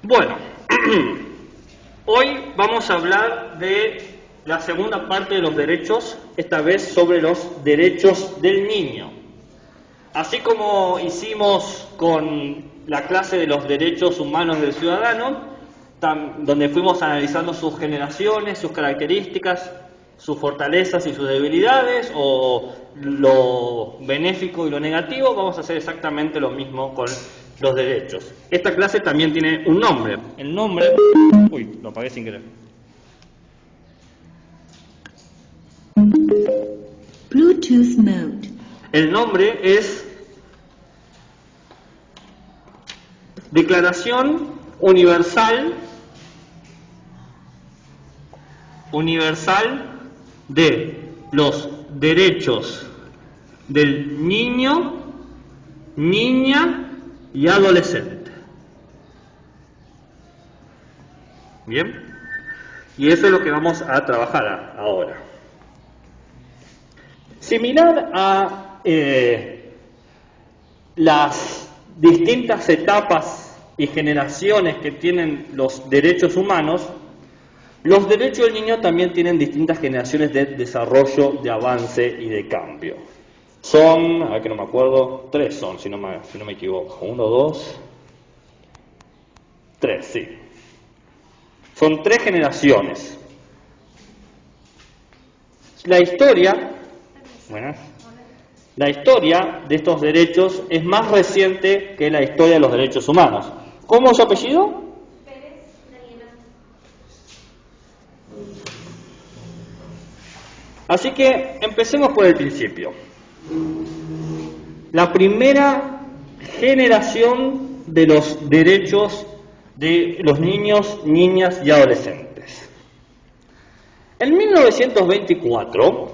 Bueno, hoy vamos a hablar de la segunda parte de los derechos, esta vez sobre los derechos del niño. Así como hicimos con la clase de los derechos humanos del ciudadano, donde fuimos analizando sus generaciones, sus características, sus fortalezas y sus debilidades, o lo benéfico y lo negativo, vamos a hacer exactamente lo mismo con los derechos. Esta clase también tiene un nombre. El nombre... Uy, lo apagué sin querer. Bluetooth mode. El nombre es Declaración Universal de los derechos del niño, niña y adolescente. Bien, y eso es lo que vamos a trabajar ahora. Similar a las distintas etapas y generaciones que tienen los derechos humanos, los derechos del niño también tienen distintas generaciones de desarrollo, de avance y de cambio. Son, a ver que no me acuerdo, 3 son, si no me equivoco. 1, 2, 3, sí. Son 3 generaciones. La historia de estos derechos es más reciente que la historia de los derechos humanos. ¿Cómo es su apellido? Así que empecemos por el principio. La primera generación de los derechos de los niños, niñas y adolescentes. En 1924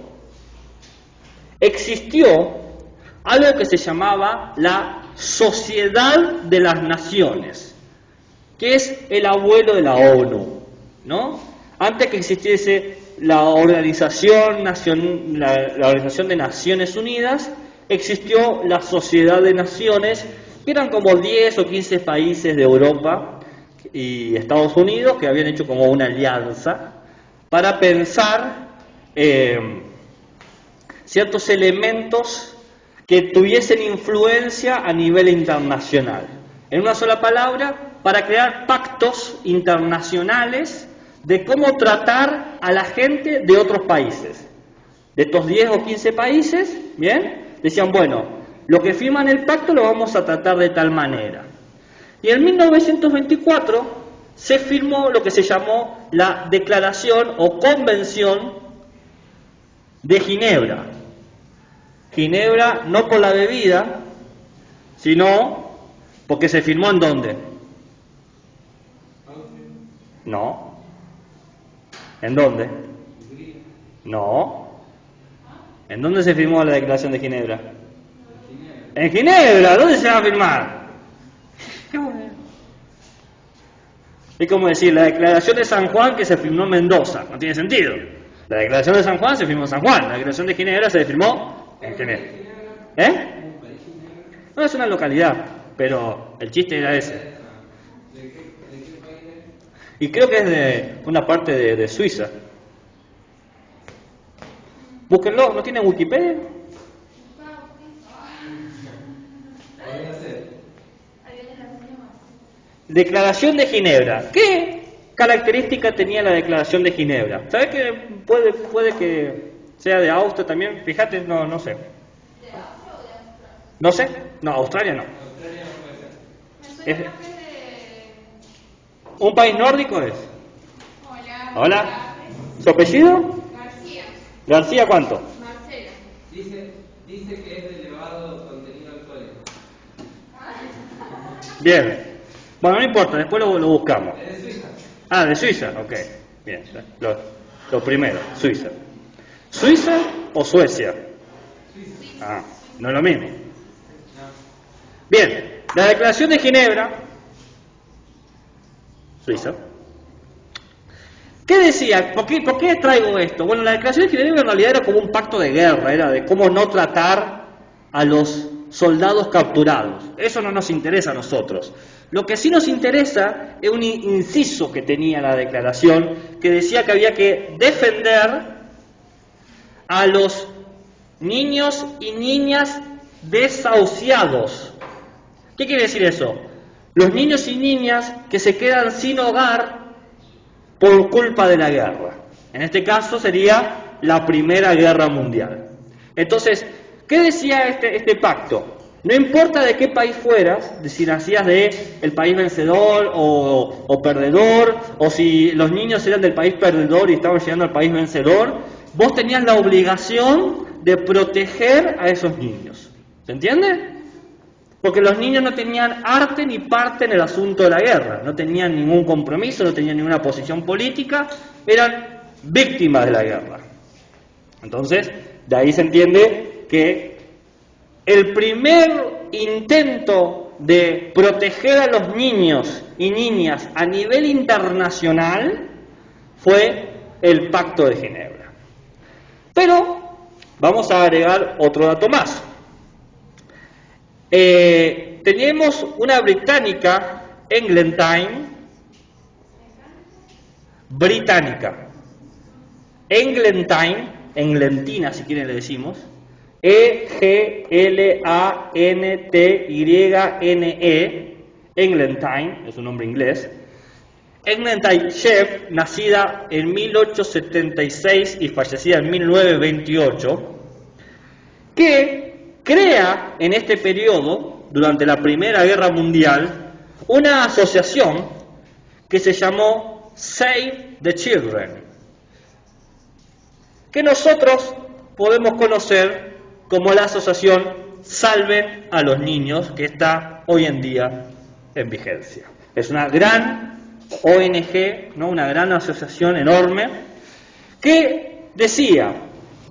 existió algo que se llamaba la Sociedad de las Naciones, que es el abuelo de la ONU, ¿no? Antes que existiese la Organización de Naciones Unidas, existió la Sociedad de Naciones, que eran como 10 o 15 países de Europa y Estados Unidos que habían hecho como una alianza para pensar ciertos elementos que tuviesen influencia a nivel internacional. En una sola palabra, para crear pactos internacionales de cómo tratar a la gente de otros países. De estos 10 o 15 países, ¿bien? Decían, bueno, lo que firman el pacto lo vamos a tratar de tal manera. Y en 1924 se firmó lo que se llamó la Declaración o Convención de Ginebra. Ginebra no por la bebida, sino porque se firmó ¿en dónde? No. ¿En dónde? No. ¿En dónde se firmó la Declaración de Ginebra? En Ginebra. ¿Dónde se va a firmar? Es como decir, la Declaración de San Juan que se firmó en Mendoza. No tiene sentido. La Declaración de San Juan se firmó en San Juan. La Declaración de Ginebra se firmó en Ginebra. No, es una localidad, pero el chiste era ese. Y creo que es de una parte de Suiza. Búsquenlo, ¿no tiene Wikipedia? Declaración de Ginebra. ¿Qué característica tenía la Declaración de Ginebra? ¿Sabes que puede que sea de Austria también? Fíjate, no sé. ¿De Austria o de Australia? ¿No sé? No, Australia no. Australia no puede ser. Me suena que es de... ¿Un país nórdico es? Hola. Hola. ¿Su apellido? García. ¿García cuánto? Marcela. Dice que es de elevado contenido alcohólico. Bien. Bueno, no importa, después lo buscamos. Es de Suiza. Ah, de Suiza, ok. Bien, lo primero, Suiza. ¿Suiza o Suecia? Suiza. Ah, no es lo mismo. Bien, la Declaración de Ginebra, Suiza. ¿Qué decía? ¿Por qué traigo esto? Bueno, la Declaración de Ginebra en realidad era como un pacto de guerra, era de cómo no tratar a los soldados capturados. Eso no nos interesa a nosotros. Lo que sí nos interesa es un inciso que tenía la declaración que decía que había que defender a los niños y niñas desahuciados. ¿Qué quiere decir eso? Los niños y niñas que se quedan sin hogar por culpa de la guerra. En este caso sería la Primera Guerra Mundial. Entonces, ¿qué decía este pacto? No importa de qué país fueras, si nacías del país vencedor o perdedor, o si los niños eran del país perdedor y estaban llegando al país vencedor, vos tenías la obligación de proteger a esos niños. ¿Se entiende? Porque los niños no tenían arte ni parte en el asunto de la guerra, no tenían ningún compromiso, no tenían ninguna posición política, eran víctimas de la guerra. Entonces, de ahí se entiende que el primer intento de proteger a los niños y niñas a nivel internacional fue el Pacto de Ginebra. Pero vamos a agregar otro dato más. Teníamos una británica, Eglantine, Eglantina si quieren le decimos, Eglantine, Eglantine, es un nombre inglés. Eglantine Sheff, nacida en 1876 y fallecida en 1928, que crea en este periodo, durante la Primera Guerra Mundial, una asociación que se llamó Save the Children, que nosotros podemos conocer como la asociación Salven a los Niños, que está hoy en día en vigencia. Es una gran ONG, ¿no? Una gran asociación enorme, que decía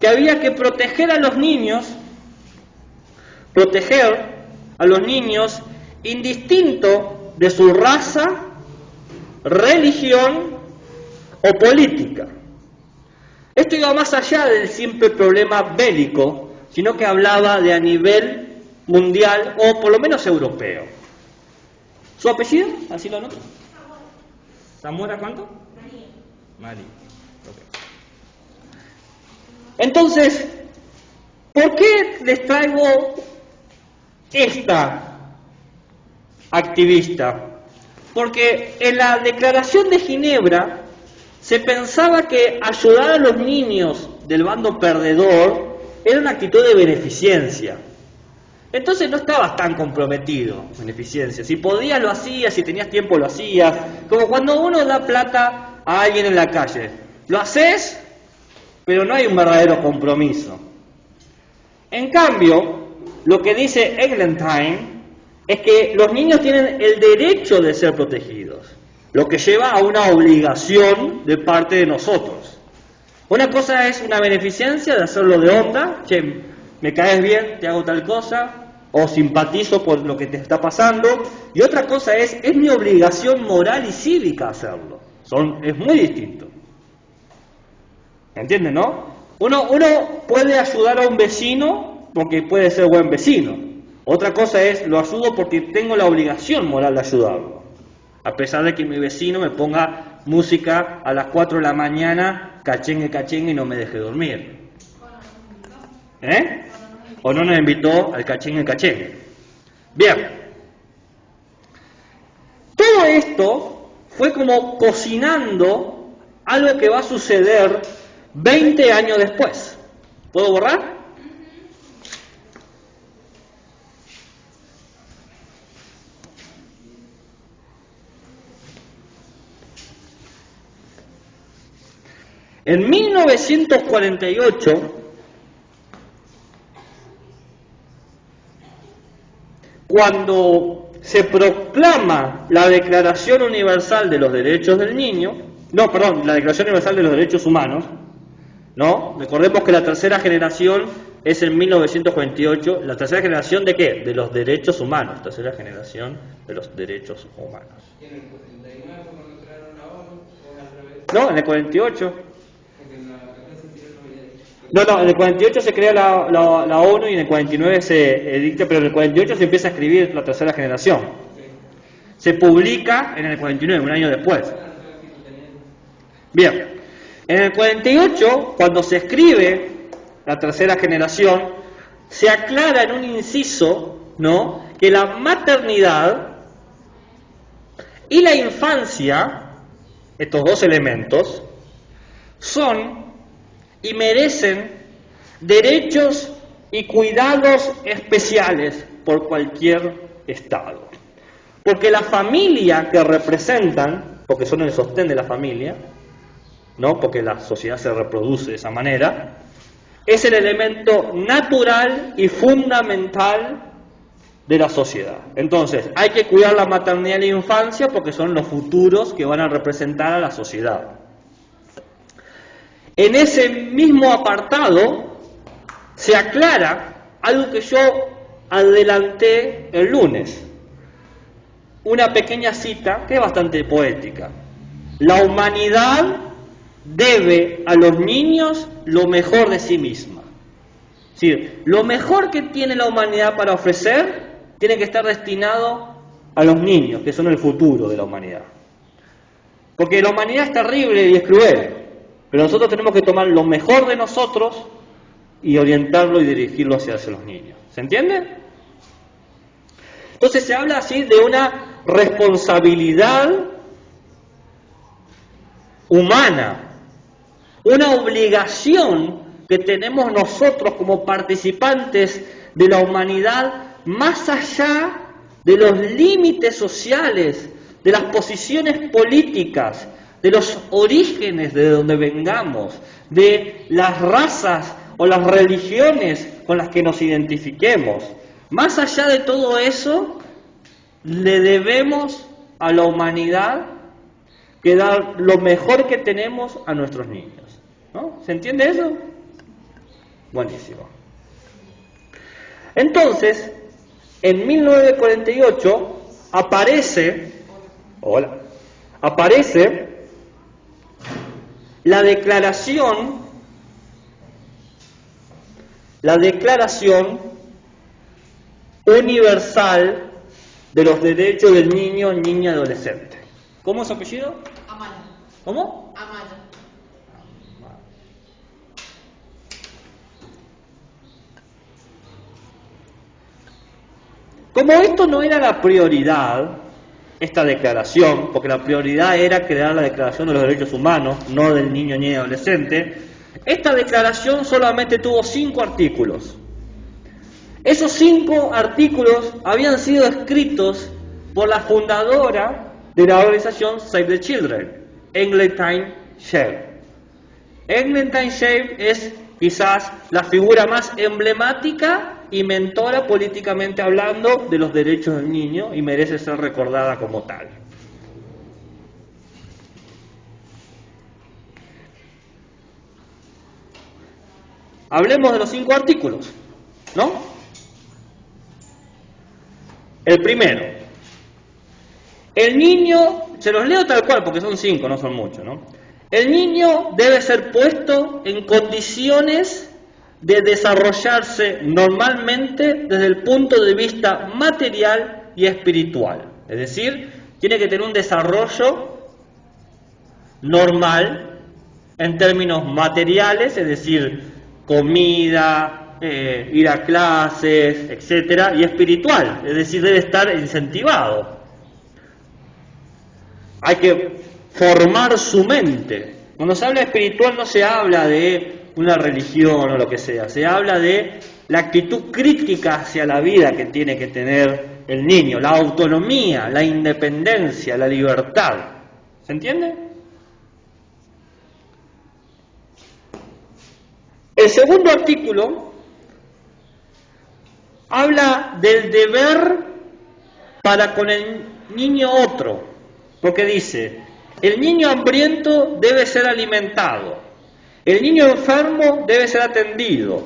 que había que proteger a los niños indistinto de su raza, religión o política. Esto iba más allá del simple problema bélico, sino que hablaba de a nivel mundial o por lo menos europeo. ¿Su apellido? ¿Así lo anoto? ¿Zamora cuánto? María. Okay. Entonces, ¿por qué les traigo esta activista? Porque en la Declaración de Ginebra se pensaba que ayudar a los niños del bando perdedor era una actitud de beneficencia. Entonces no estabas tan comprometido, beneficencia. Si podías lo hacías, si tenías tiempo lo hacías. Como cuando uno da plata a alguien en la calle. Lo haces, pero no hay un verdadero compromiso. En cambio, lo que dice Eglantine es que los niños tienen el derecho de ser protegidos, lo que lleva a una obligación de parte de nosotros. Una cosa es una beneficencia de hacerlo de onda, che, me caes bien, te hago tal cosa, o simpatizo por lo que te está pasando, y otra cosa es mi obligación moral y cívica hacerlo. Es muy distinto. ¿Entienden, no? Uno puede ayudar a un vecino porque puede ser buen vecino. Otra cosa es, lo ayudo porque tengo la obligación moral de ayudarlo. A pesar de que mi vecino me ponga música a las 4 de la mañana, cachengue, cachengue, y no me deje dormir. O no nos invitó al cachengue, cachengue. Bien. Todo esto fue como cocinando algo que va a suceder 20 años después. ¿Puedo borrar? En 1948, cuando se proclama la Declaración Universal de los Derechos del Niño, la Declaración Universal de los Derechos Humanos, ¿no? Recordemos que la tercera generación es en 1948. ¿La tercera generación de qué? De los derechos humanos. Tercera generación de los derechos humanos. ¿Y en el 49 cuando crearon la ONU o al revés? No, en el 48. Porque en la clase anterior no había dicho. No, en el 48 se crea la ONU y en el 49 se edicta, pero en el 48 se empieza a escribir la tercera generación. se publica en el 49, un año después. Bien, en el 48, cuando se escribe la tercera generación, se aclara en un inciso, ¿no?, que la maternidad y la infancia, estos dos elementos, son y merecen derechos y cuidados especiales por cualquier Estado. Porque la familia que representan, porque son el sostén de la familia, ¿no?, porque la sociedad se reproduce de esa manera, es el elemento natural y fundamental de la sociedad. Entonces, hay que cuidar la maternidad y la infancia porque son los futuros que van a representar a la sociedad. En ese mismo apartado se aclara algo que yo adelanté el lunes. Una pequeña cita que es bastante poética. La humanidad debe a los niños lo mejor de sí misma. Es decir, lo mejor que tiene la humanidad para ofrecer tiene que estar destinado a los niños, que son el futuro de la humanidad. Porque la humanidad es terrible y es cruel, pero nosotros tenemos que tomar lo mejor de nosotros y orientarlo y dirigirlo hacia los niños. ¿Se entiende? Entonces se habla así de una responsabilidad humana, una obligación que tenemos nosotros como participantes de la humanidad, más allá de los límites sociales, de las posiciones políticas, de los orígenes de donde vengamos, de las razas o las religiones con las que nos identifiquemos. Más allá de todo eso, le debemos a la humanidad que dar lo mejor que tenemos a nuestros niños, ¿no? ¿Se entiende eso? Buenísimo. Entonces, en 1948 aparece la Declaración Universal de los Derechos del Niño, Niña y Adolescente. ¿Cómo es su apellido? Amaya. ¿Cómo? Amaya. Como esto no era la prioridad, esta declaración, porque la prioridad era crear la Declaración de los Derechos Humanos, no del niño, niña y adolescente, esta declaración solamente tuvo 5 artículos. Esos 5 artículos habían sido escritos por la fundadora de la organización Save the Children, Eglantine Shave. Eglantine Shave es quizás la figura más emblemática y mentora políticamente hablando de los derechos del niño y merece ser recordada como tal. Hablemos de los 5 artículos, ¿no? El primero. El niño, se los leo tal cual porque son 5, no son muchos, ¿no? El niño debe ser puesto en condiciones de desarrollarse normalmente desde el punto de vista material y espiritual. Es decir, tiene que tener un desarrollo normal en términos materiales, es decir, comida, ir a clases, etcétera, y espiritual, es decir, debe estar incentivado. Hay que formar su mente. Cuando se habla de espiritual no se habla de una religión o lo que sea, se habla de la actitud crítica hacia la vida que tiene que tener el niño, la autonomía, la independencia, la libertad. ¿Se entiende? El segundo artículo habla del deber para con el niño otro, porque dice, el niño hambriento debe ser alimentado, el niño enfermo debe ser atendido,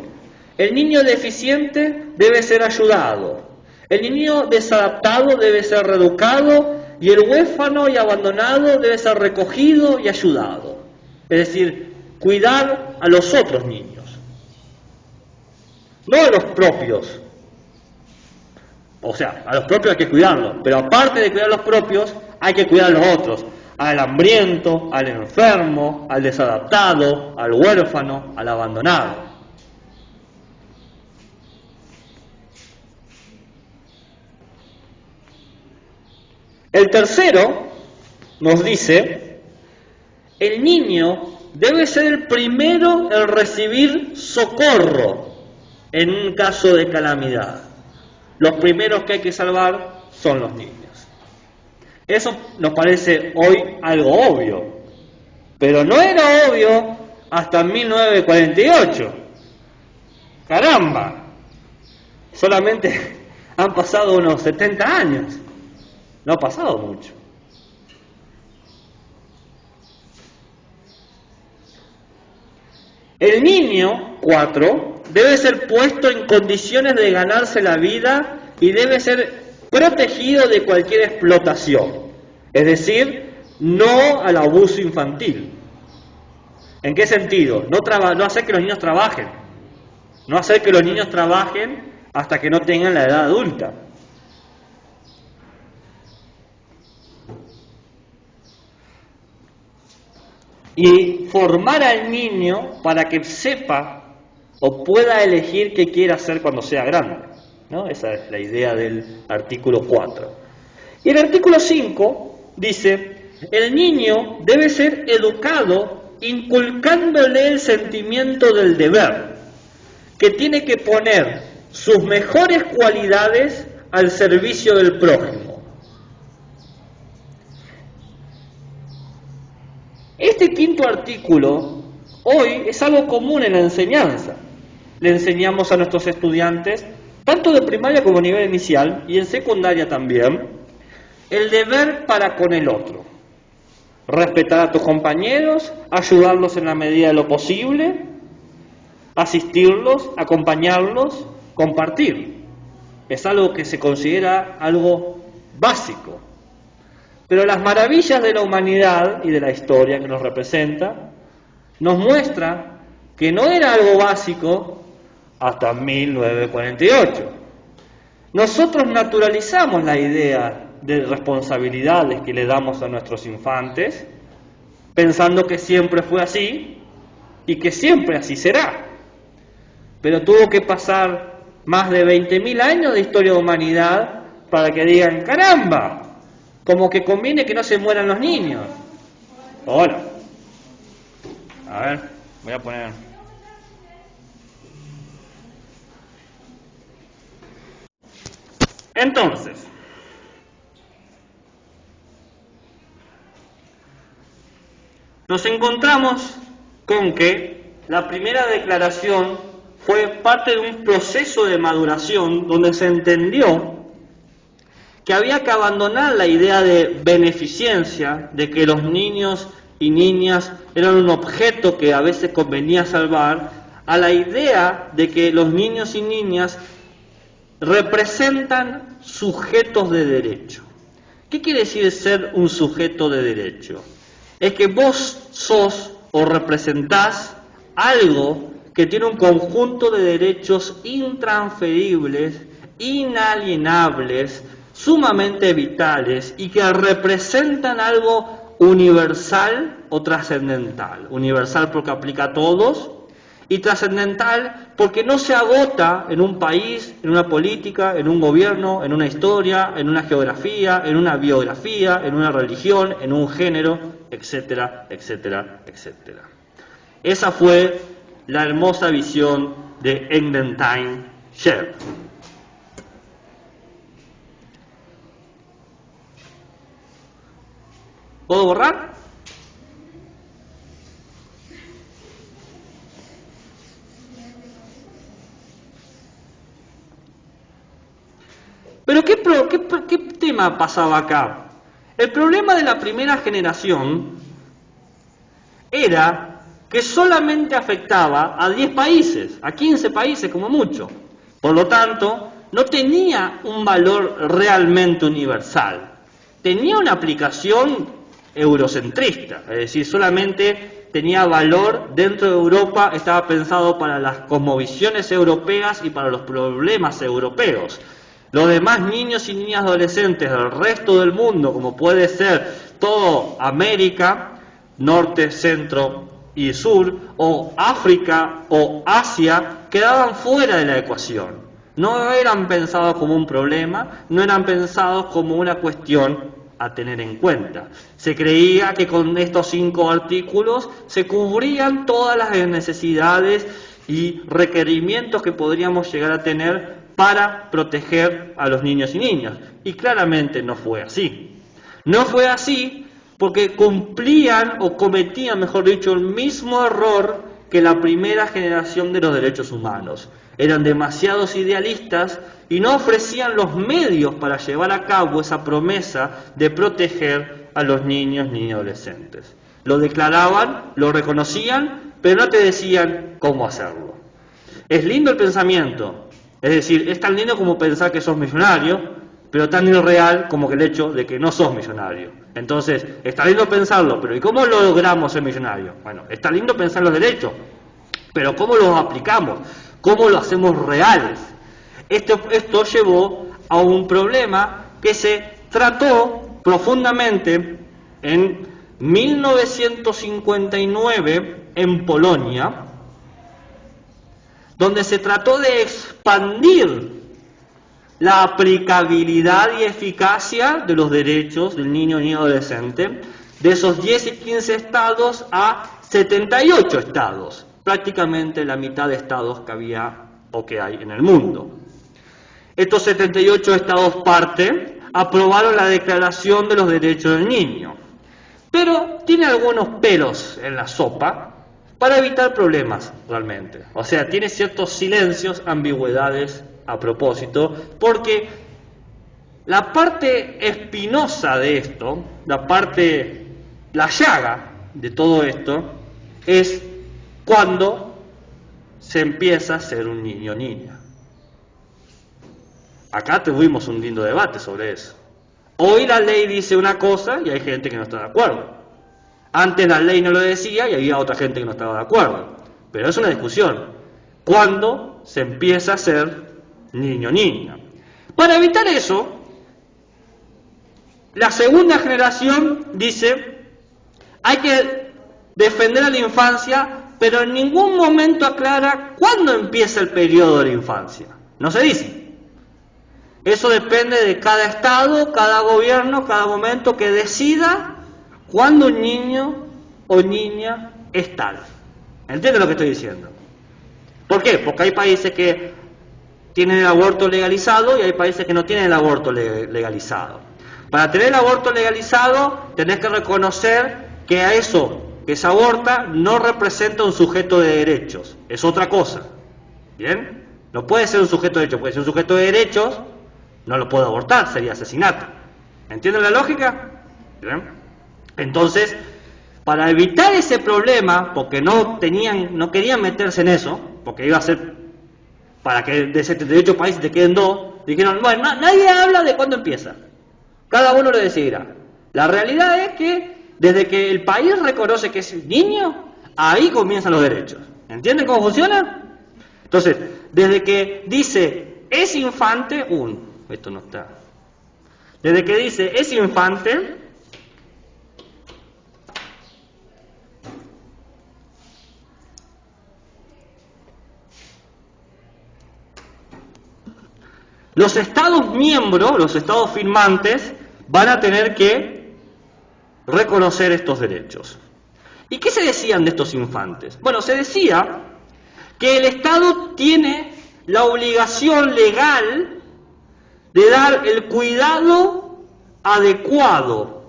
el niño deficiente debe ser ayudado, el niño desadaptado debe ser reeducado y el huérfano y abandonado debe ser recogido y ayudado. Es decir, cuidar a los otros niños, no a los propios. O sea, a los propios hay que cuidarlos, pero aparte de cuidar a los propios, hay que cuidar a los otros. Al hambriento, al enfermo, al desadaptado, al huérfano, al abandonado. El tercero nos dice, el niño debe ser el primero en recibir socorro en un caso de calamidad. Los primeros que hay que salvar son los niños. Eso nos parece hoy algo obvio, pero no era obvio hasta 1948. ¡Caramba! Solamente han pasado unos 70 años. No ha pasado mucho. El niño, 4, debe ser puesto en condiciones de ganarse la vida y debe ser protegido de cualquier explotación, es decir, no al abuso infantil. ¿En qué sentido? No hacer que los niños trabajen, no hacer que los niños trabajen hasta que no tengan la edad adulta. Y formar al niño para que sepa o pueda elegir qué quiere hacer cuando sea grande, ¿no? Esa es la idea del artículo 4. Y el artículo 5 dice, el niño debe ser educado inculcándole el sentimiento del deber, que tiene que poner sus mejores cualidades al servicio del prójimo. Este quinto artículo hoy es algo común en la enseñanza. Le enseñamos a nuestros estudiantes, tanto de primaria como a nivel inicial, y en secundaria también, el deber para con el otro. Respetar a tus compañeros, ayudarlos en la medida de lo posible, asistirlos, acompañarlos, compartir. Es algo que se considera algo básico. Pero las maravillas de la humanidad y de la historia que nos representa nos muestra que no era algo básico hasta 1948. Nosotros naturalizamos la idea de responsabilidades que le damos a nuestros infantes, pensando que siempre fue así y que siempre así será. Pero tuvo que pasar más de 20.000 años de historia de humanidad para que digan, ¡caramba! Como que conviene que no se mueran los niños. Hola. A ver, voy a poner... Entonces, nos encontramos con que la primera declaración fue parte de un proceso de maduración donde se entendió que había que abandonar la idea de beneficencia, de que los niños y niñas eran un objeto que a veces convenía salvar, a la idea de que los niños y niñas representan sujetos de derecho. ¿Qué quiere decir ser un sujeto de derecho? Es que vos sos o representás algo que tiene un conjunto de derechos intransferibles, inalienables, sumamente vitales y que representan algo universal o trascendental. Universal porque aplica a todos y trascendental porque no se agota en un país, en una política, en un gobierno, en una historia, en una geografía, en una biografía, en una religión, en un género, etcétera, etcétera, etcétera. Esa fue la hermosa visión de Engelstein Scherf. ¿Puedo borrar? Pero ¿qué tema pasaba acá? El problema de la primera generación era que solamente afectaba a 10 países, a 15 países como mucho. Por lo tanto, no tenía un valor realmente universal. Tenía una aplicación eurocentrista, es decir, solamente tenía valor dentro de Europa, estaba pensado para las cosmovisiones europeas y para los problemas europeos. los demás niños y niñas adolescentes del resto del mundo, como puede ser todo América, Norte, Centro y Sur, o África o Asia, quedaban fuera de la ecuación. No eran pensados como un problema, no eran pensados como una cuestión a tener en cuenta. Se creía que con estos 5 artículos se cubrían todas las necesidades y requerimientos que podríamos llegar a tener para proteger a los niños y niñas. Y claramente no fue así. No fue así porque cumplían o cometían, mejor dicho, el mismo error que la primera generación de los derechos humanos. Eran demasiados idealistas y no ofrecían los medios para llevar a cabo esa promesa de proteger a los niños y adolescentes. Lo declaraban, lo reconocían, pero no te decían cómo hacerlo. Es lindo el pensamiento, es decir, es tan lindo como pensar que sos millonario, pero tan irreal como el hecho de que no sos millonario. Entonces, está lindo pensarlo, pero ¿y cómo logramos ser millonario? Bueno, está lindo pensar los derechos, pero ¿cómo los aplicamos? ¿Cómo lo hacemos reales? Esto llevó a un problema que se trató profundamente en 1959 en Polonia, donde se trató de expandir la aplicabilidad y eficacia de los derechos del niño y adolescente de esos 10 y 15 estados a 78 estados, prácticamente la mitad de estados que había o que hay en el mundo. Estos 78 estados parte aprobaron la Declaración de los Derechos del Niño, pero tiene algunos pelos en la sopa para evitar problemas realmente. O sea, tiene ciertos silencios, ambigüedades a propósito, porque la parte espinosa de esto, la llaga de todo esto, es cuando se empieza a ser un niño o niña. Acá tuvimos un lindo debate sobre eso. Hoy la ley dice una cosa y hay gente que no está de acuerdo. Antes la ley no lo decía y había otra gente que no estaba de acuerdo. Pero es una discusión. ¿Cuándo se empieza a ser niño o niña? Para evitar eso, la segunda generación dice: hay que defender a la infancia, pero en ningún momento aclara cuándo empieza el periodo de la infancia. No se dice. Eso depende de cada estado, cada gobierno, cada momento que decida cuándo un niño o niña es tal. ¿Entienden lo que estoy diciendo? ¿Por qué? Porque hay países que tienen el aborto legalizado y hay países que no tienen el aborto legalizado. Para tener el aborto legalizado tenés que reconocer que a eso que se aborta no representa un sujeto de derechos, es otra cosa. ¿Bien? No puede ser un sujeto de derechos, puede ser un sujeto de derechos, no lo puedo abortar, sería asesinato. ¿Entienden la lógica? ¿Bien? Entonces, para evitar ese problema, porque no querían meterse en eso, porque iba a ser para que de 78 países te queden 2, dijeron, bueno, nadie habla de cuándo empieza, cada uno lo decidirá. La realidad es que desde que el país reconoce que es niño, ahí comienzan los derechos. ¿Entienden cómo funciona? Entonces, desde que dice es infante, esto no está. Desde que dice es infante, los estados miembros, los estados firmantes, van a tener que reconocer estos derechos. ¿Y qué se decían de estos infantes? Bueno, se decía que el Estado tiene la obligación legal de dar el cuidado adecuado.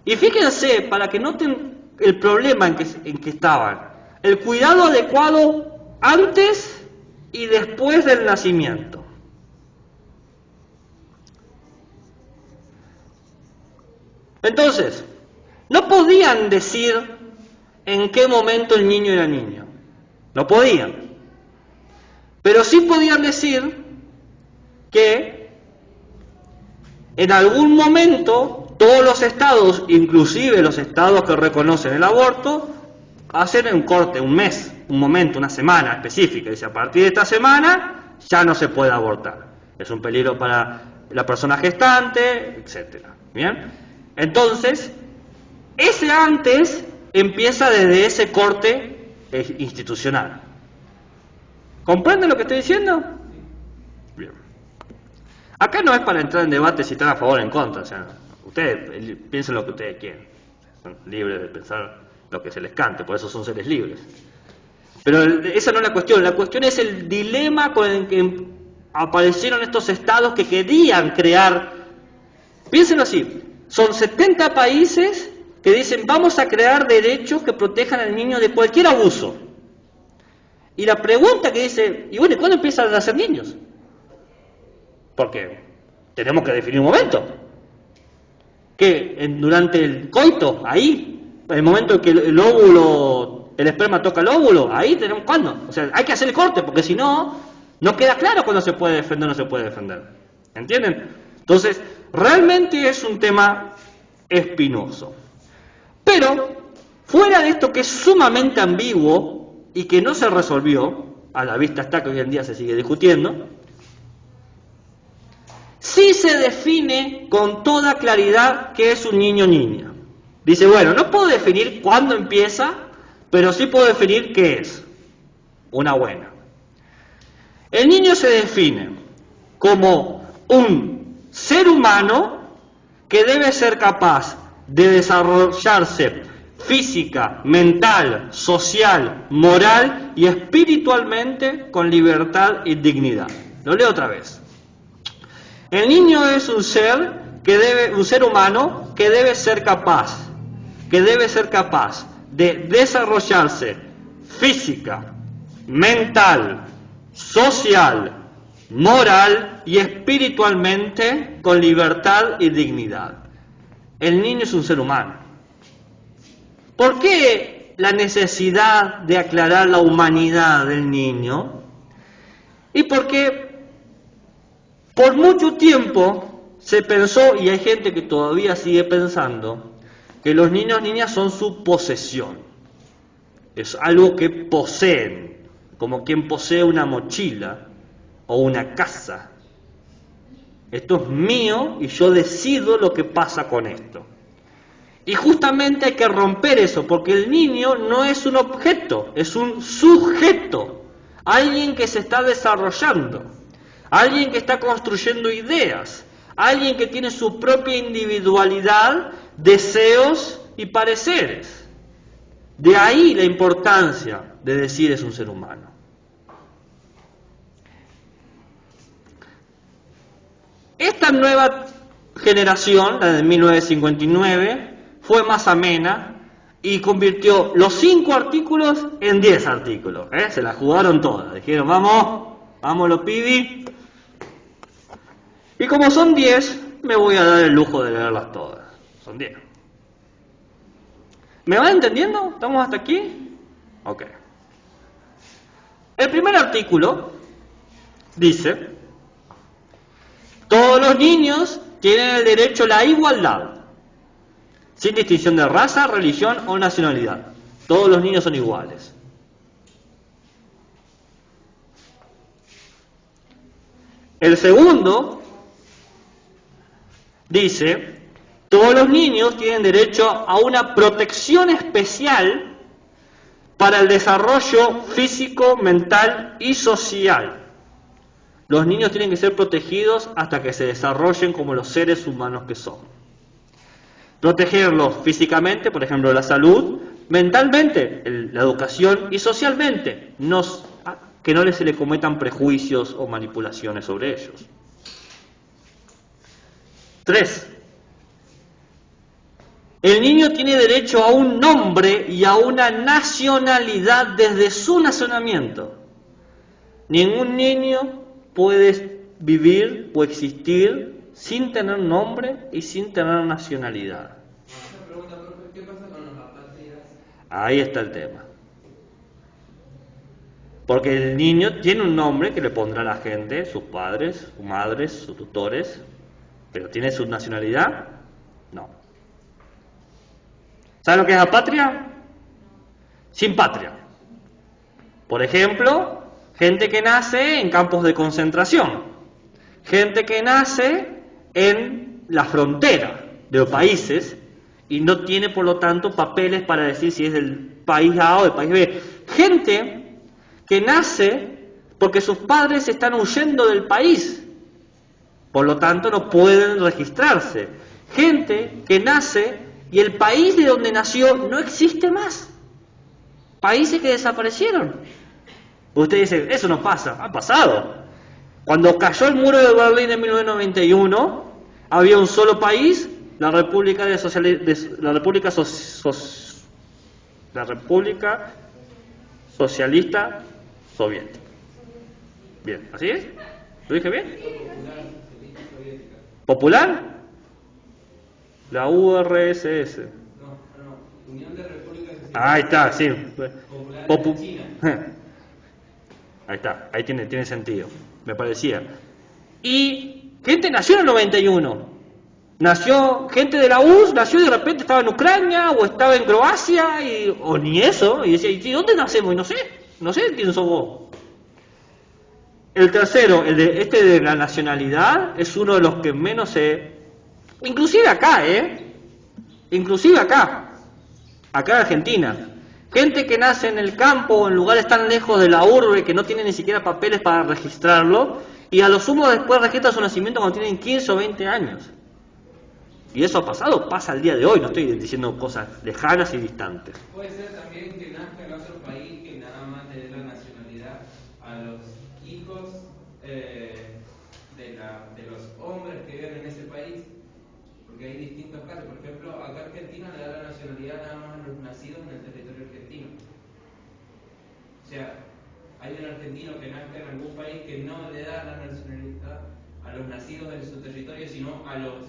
Y fíjense, para que noten el problema en que estaban, el cuidado adecuado antes y después del nacimiento. Entonces, no podían decir en qué momento el niño era niño. No podían. Pero sí podían decir que en algún momento todos los estados, inclusive los estados que reconocen el aborto, hacer un corte, un mes, un momento, una semana específica. Dice, a partir de esta semana ya no se puede abortar. Es un peligro para la persona gestante, etcétera. ¿Bien? Entonces, ese antes empieza desde ese corte institucional. ¿Comprenden lo que estoy diciendo? Bien. Acá no es para entrar en debate si están a favor o en contra. O sea, ustedes piensen lo que ustedes quieren. Son libres de pensar lo que se les cante, por eso son seres libres. Pero esa no es la cuestión. La cuestión es el dilema con el que aparecieron estos estados que querían crear. Piénsenlo así. Son 70 países que dicen vamos a crear derechos que protejan al niño de cualquier abuso. Y la pregunta que dice, y bueno, ¿cuándo empiezan a nacer niños? Porque tenemos que definir un momento. ¿Qué? Durante el coito, ahí, el momento en que el óvulo, el esperma toca el óvulo, ahí tenemos cuándo. O sea, hay que hacer el corte, porque si no, no queda claro cuándo se puede defender o no se puede defender. ¿Entienden? Entonces, realmente es un tema espinoso. Pero, fuera de esto que es sumamente ambiguo y que no se resolvió, a la vista está que hoy en día se sigue discutiendo, sí se define con toda claridad qué es un niño o niña. Dice, bueno, no puedo definir cuándo empieza, pero sí puedo definir qué es. Una buena. El niño se define como un ser humano que debe ser capaz de desarrollarse física, mental, social, moral y espiritualmente con libertad y dignidad. Lo leo otra vez. El niño es un ser humano que debe ser capaz de desarrollarse física, mental, social, moral y espiritualmente con libertad y dignidad. El niño es un ser humano. ¿Por qué la necesidad de aclarar la humanidad del niño? Y porque por mucho tiempo se pensó, y hay gente que todavía sigue pensando, que los niños y niñas son su posesión. Es algo que poseen, como quien posee una mochila o una casa. Esto es mío y yo decido lo que pasa con esto. Y justamente hay que romper eso, porque el niño no es un objeto, es un sujeto, alguien que se está desarrollando, alguien que está construyendo ideas, alguien que tiene su propia individualidad, deseos y pareceres. De ahí la importancia de decir es un ser humano. Esta nueva generación, la de 1959, fue más amena y convirtió los 5 artículos en 10 artículos. Se la jugaron todas. Dijeron, vamos los pibis. Y como son 10, me voy a dar el lujo de leerlas todas. Son 10. ¿Me van entendiendo? ¿Estamos hasta aquí? Ok. El primer artículo dice, todos los niños tienen el derecho a la igualdad, sin distinción de raza, religión o nacionalidad. Todos los niños son iguales. El segundo dice, todos los niños tienen derecho a una protección especial para el desarrollo físico, mental y social. Los niños tienen que ser protegidos hasta que se desarrollen como los seres humanos que son. Protegerlos físicamente, por ejemplo, la salud, mentalmente, la educación y socialmente, que no se le cometan prejuicios o manipulaciones sobre ellos. 3. El niño tiene derecho a un nombre y a una nacionalidad desde su nacimiento. Ningún niño puede vivir o existir sin tener nombre y sin tener nacionalidad. Una pregunta, profe, ¿qué pasa con los apátridas? Ahí está el tema. Porque el niño tiene un nombre que le pondrá la gente, sus padres, sus madres, sus tutores, pero ¿tiene su nacionalidad? No. ¿Sabe lo que es apatria? sin patria. Por ejemplo, gente que nace en campos de concentración, gente que nace en la frontera de los países y no tiene por lo tanto papeles para decir si es del país A o del país B. Gente que nace porque sus padres están huyendo del país, por lo tanto no pueden registrarse. Gente que nace y el país de donde nació no existe más. Países que desaparecieron. Usted dice, eso no pasa. Ha pasado. Cuando cayó el muro de Berlín en 1991, había un solo país, la República Socialista Soviética. Bien, ¿así es? ¿Lo dije bien? ¿Popular? La URSS. No, Unión de Repúblicas Socialistas. Ahí está, sí. Popular de China. Ahí está, ahí tiene sentido, me parecía. Y gente nació en el 91. Nació, gente de la URSS nació y de repente estaba en Ucrania o estaba en Croacia o ni eso. Y decía, ¿y dónde nacemos? Y no sé quién sos vos. El tercero, este de la nacionalidad, es uno de los que menos se... Inclusive acá, inclusive acá en Argentina. Gente que nace en el campo o en lugares tan lejos de la urbe que no tienen ni siquiera papeles para registrarlo y a lo sumo después registra su nacimiento cuando tienen 15 o 20 años. Y eso ha pasado, pasa al día de hoy, no estoy diciendo cosas lejanas y distantes. Puede ser también que nazca en otro país que nada más le dé la nacionalidad a los hijos de los hombres que viven en ese país, porque hay distintos casos. Por ejemplo, acá Argentina le da la nacionalidad nada más a los nacidos en el territorio argentino. O sea, hay un argentino que nazca en algún país que no le da la nacionalidad a los nacidos en su territorio, sino a los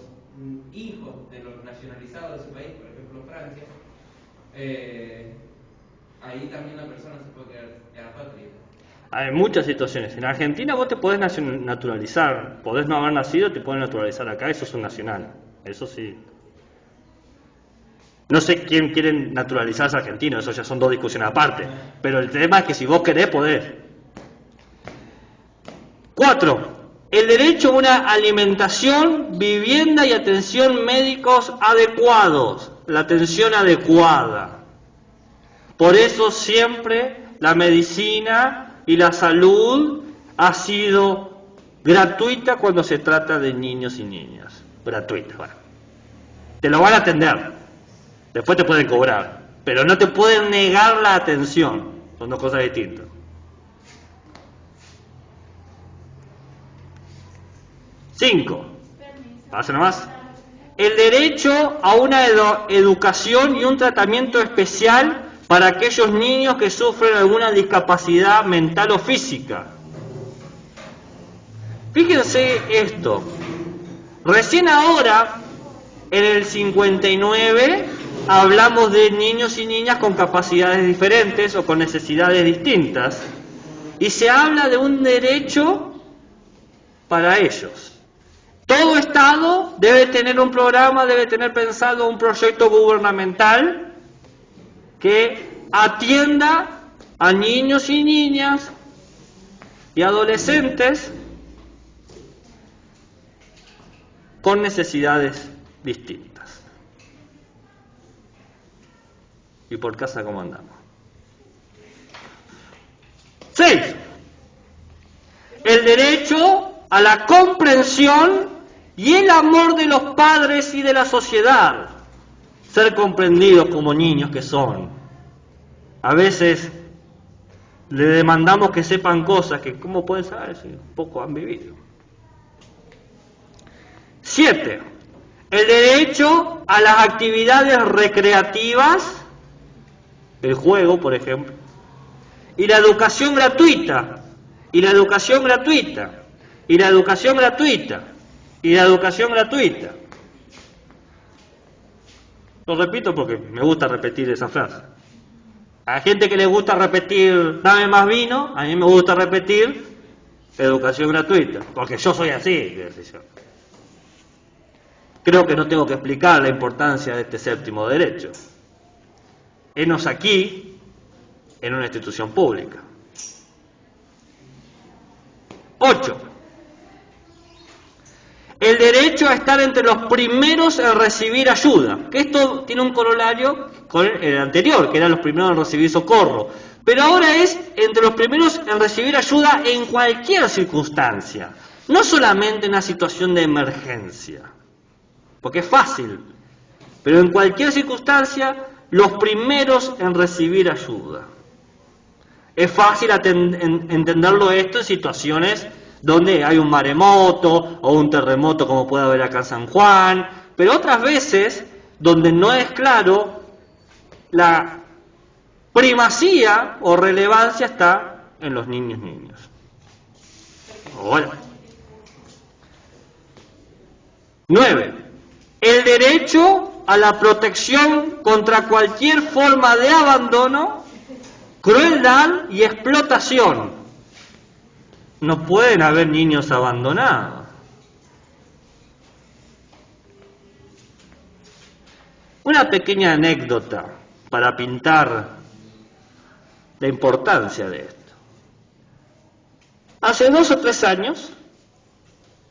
hijos de los nacionalizados de ese país, por ejemplo Francia. Ahí también la persona se puede quedar apátrida. Hay muchas situaciones. En Argentina vos te podés naturalizar, podés no haber nacido, te podés naturalizar acá, eso es un nacional, eso sí. No sé quién quiere naturalizarse argentino, eso ya son dos discusiones aparte, pero el tema es que si vos querés, podés. 4. El derecho a una alimentación, vivienda y atención médicos adecuados, la atención adecuada. Por eso siempre la medicina y la salud ha sido gratuita cuando se trata de niños y niñas. Gratuita, bueno. Te lo van a atender, después te pueden cobrar, pero no te pueden negar la atención, son dos cosas distintas. 5. Pasa nomás. El derecho a una educación y un tratamiento especial para aquellos niños que sufren alguna discapacidad mental o física. Fíjense esto. Recién ahora, en el 59, hablamos de niños y niñas con capacidades diferentes o con necesidades distintas. Y se habla de un derecho para ellos. Todo Estado debe tener un programa, debe tener pensado un proyecto gubernamental que atienda a niños y niñas y adolescentes con necesidades distintas. ¿Y por casa cómo andamos? 6. El derecho a la comprensión y el amor de los padres y de la sociedad. Ser comprendidos como niños que son. A veces le demandamos que sepan cosas que ¿cómo pueden saber si poco han vivido? 7. El derecho a las actividades recreativas, el juego, por ejemplo, y la educación gratuita, y la educación gratuita, y la educación gratuita, y la educación gratuita. Lo repito porque me gusta repetir esa frase. A gente que le gusta repetir, dame más vino, a mí me gusta repetir educación gratuita, porque yo soy así. Creo que no tengo que explicar la importancia de este séptimo derecho. Henos aquí en una institución pública. 8. El derecho a estar entre los primeros en recibir ayuda. Que esto tiene un corolario con el anterior, que eran los primeros en recibir socorro. Pero ahora es entre los primeros en recibir ayuda en cualquier circunstancia. No solamente en una situación de emergencia. Porque es fácil. Pero en cualquier circunstancia, los primeros en recibir ayuda. Es fácil entenderlo esto en situaciones donde hay un maremoto o un terremoto como puede haber acá en San Juan, pero otras veces donde no es claro, la primacía o relevancia está en los niños. Ahora. 9. El derecho a la protección contra cualquier forma de abandono, crueldad y explotación. No pueden haber niños abandonados. Una pequeña anécdota para pintar la importancia de esto. Hace 2 o 3 años,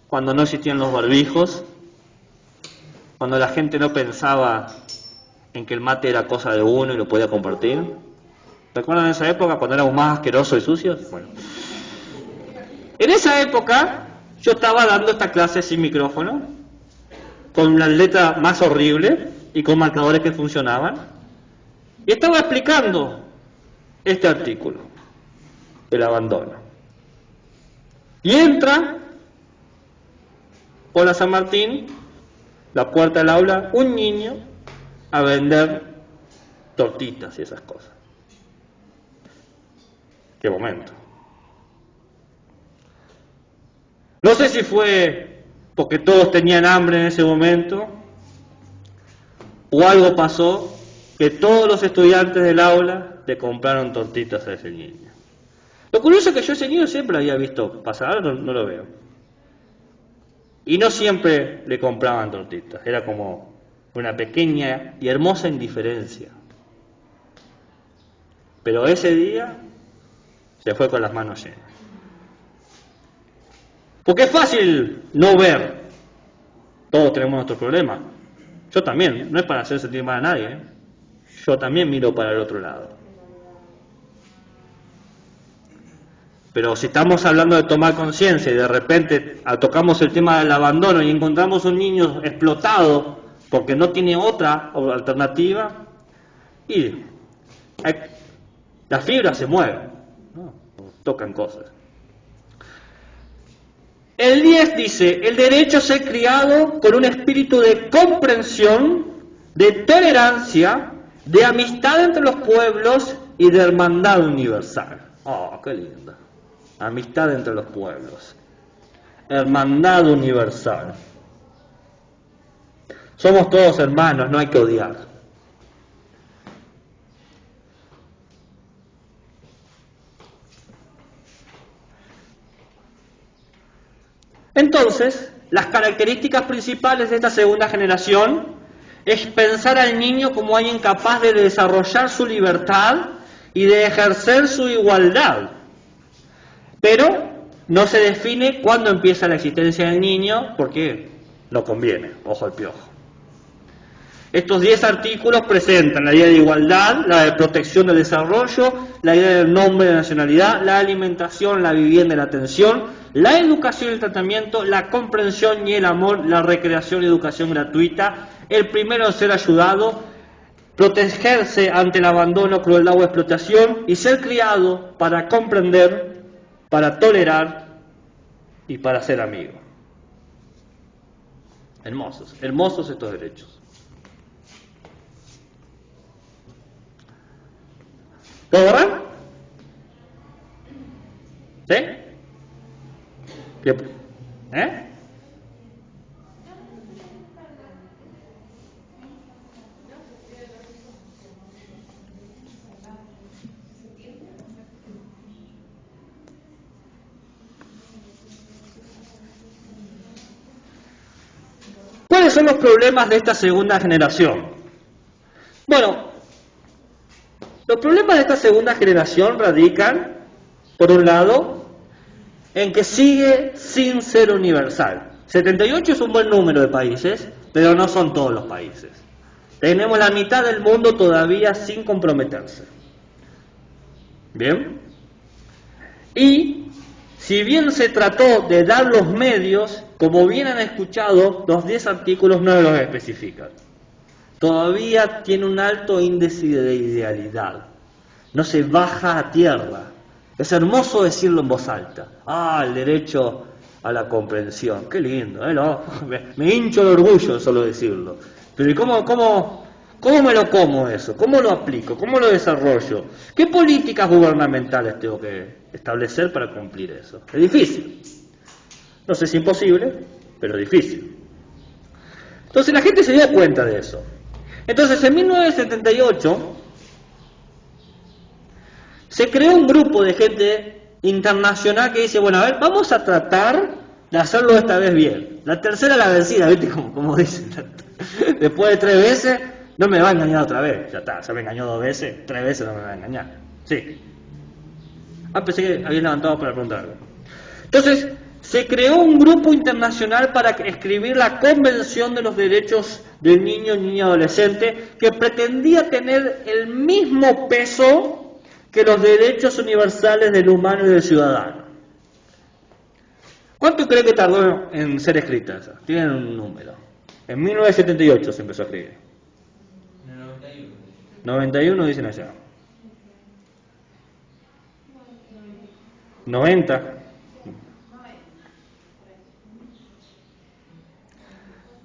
cuando no existían los barbijos, cuando la gente no pensaba en que el mate era cosa de uno y lo podía compartir. ¿Recuerdan esa época cuando éramos más asquerosos y sucios? Bueno. En esa época yo estaba dando esta clase sin micrófono, con la letra más horrible y con marcadores que funcionaban, y estaba explicando este artículo, el abandono. Y entra por la San Martín, la puerta del aula, un niño a vender tortitas y esas cosas. ¡Qué momento! No sé si fue porque todos tenían hambre en ese momento o algo pasó que todos los estudiantes del aula le compraron tortitas a ese niño. Lo curioso es que yo ese niño siempre lo había visto pasar, ahora no lo veo. Y no siempre le compraban tortitas, era como una pequeña y hermosa indiferencia. Pero ese día se fue con las manos llenas. Porque es fácil no ver. Todos tenemos nuestros problemas. Yo también, no es para hacer sentir mal a nadie, ¿eh? Yo también miro para el otro lado. Pero si estamos hablando de tomar conciencia y de repente tocamos el tema del abandono y encontramos un niño explotado porque no tiene otra alternativa, y las fibras se mueven, ¿no? Tocan cosas. El 10 dice, el derecho a ser criado con un espíritu de comprensión, de tolerancia, de amistad entre los pueblos y de hermandad universal. ¡Oh, qué linda! Amistad entre los pueblos. Hermandad universal. Somos todos hermanos, no hay que odiar. Entonces, las características principales de esta segunda generación es pensar al niño como alguien capaz de desarrollar su libertad y de ejercer su igualdad. Pero no se define cuándo empieza la existencia del niño, porque no conviene, ojo al piojo. Estos 10 artículos presentan la idea de igualdad, la de protección del desarrollo, la idea del nombre de nacionalidad, la alimentación, la vivienda y la atención, la educación y el tratamiento, la comprensión y el amor, la recreación y educación gratuita, el primero en ser ayudado, protegerse ante el abandono, crueldad o explotación y ser criado para comprender, para tolerar y para ser amigo. Hermosos, hermosos estos derechos. ¿Todo verdad? ¿Sí? ¿Eh? ¿Cuáles son los problemas de esta segunda generación? Bueno, Los problemas de esta segunda generación radican, por un lado, en que sigue sin ser universal. 78 es un buen número de países, pero no son todos los países. Tenemos la mitad del mundo todavía sin comprometerse. ¿Bien? Y si bien se trató de dar los medios, como bien han escuchado, los 10 artículos no los especifican. Todavía tiene un alto índice de idealidad. No se baja a tierra. Es hermoso decirlo en voz alta. El derecho a la comprensión. Qué lindo, ¿eh? ¿No? Me hincho de orgullo solo decirlo. Pero ¿y cómo me lo como eso? ¿Cómo lo aplico? ¿Cómo lo desarrollo? ¿Qué políticas gubernamentales tengo que establecer para cumplir eso? Es difícil. No sé si es imposible, pero es difícil. Entonces la gente se dio cuenta de eso. Entonces en 1978 se creó un grupo de gente internacional que dice, bueno, a ver, vamos a tratar de hacerlo esta vez bien. La tercera la vencida, ¿viste? Como dicen. Después de 3 veces, no me va a engañar otra vez. Ya está, ya me engañó 2 veces, 3 veces no me va a engañar. Sí. Pensé que habías levantado para preguntar algo. Entonces, se creó un grupo internacional para escribir la Convención de los Derechos del Niño y Niña Adolescente, que pretendía tener el mismo peso que los derechos universales del humano y del ciudadano. ¿Cuánto cree que tardó en ser escrita esa? Tienen un número. En 1978 se empezó a escribir. 91 dicen allá. 90.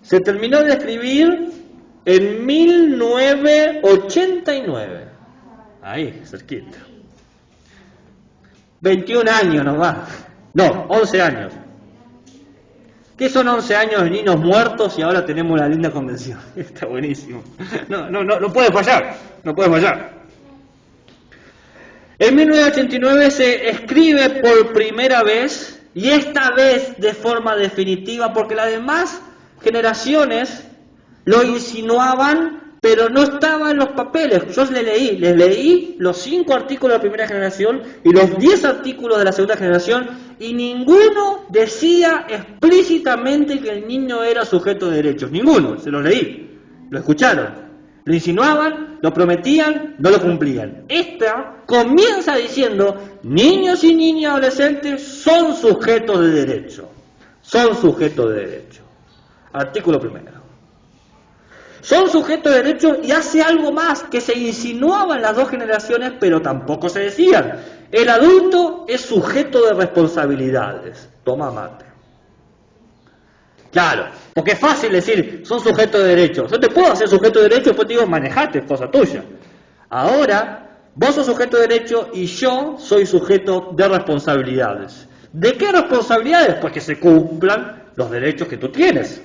Se terminó de escribir en 1989. Ahí, cerquita. 21 años nomás. No, 11 años. ¿Qué son 11 años de niños muertos y ahora tenemos una linda convención? Está buenísimo. No puede fallar. No puede fallar. En 1989 se escribe por primera vez, y esta vez de forma definitiva, porque las demás generaciones lo insinuaban, pero no estaba en los papeles. Yo les leí los 5 artículos de la primera generación y los 10 artículos de la segunda generación, y ninguno decía explícitamente que el niño era sujeto de derechos. Ninguno, se los leí, lo escucharon. Lo insinuaban, lo prometían, no lo cumplían. Esta comienza diciendo, niños y niñas adolescentes son sujetos de derecho. Son sujetos de derecho. Artículo primero. Son sujetos de derecho, y hace algo más que se insinuaba en las 2 generaciones, pero tampoco se decían. El adulto es sujeto de responsabilidades. Toma mate. Claro, porque es fácil decir, son sujetos de derecho. Yo te puedo hacer sujeto de derecho y después te digo, manejate, es cosa tuya. Ahora, vos sos sujeto de derecho y yo soy sujeto de responsabilidades. ¿De qué responsabilidades? Pues que se cumplan los derechos que tú tienes.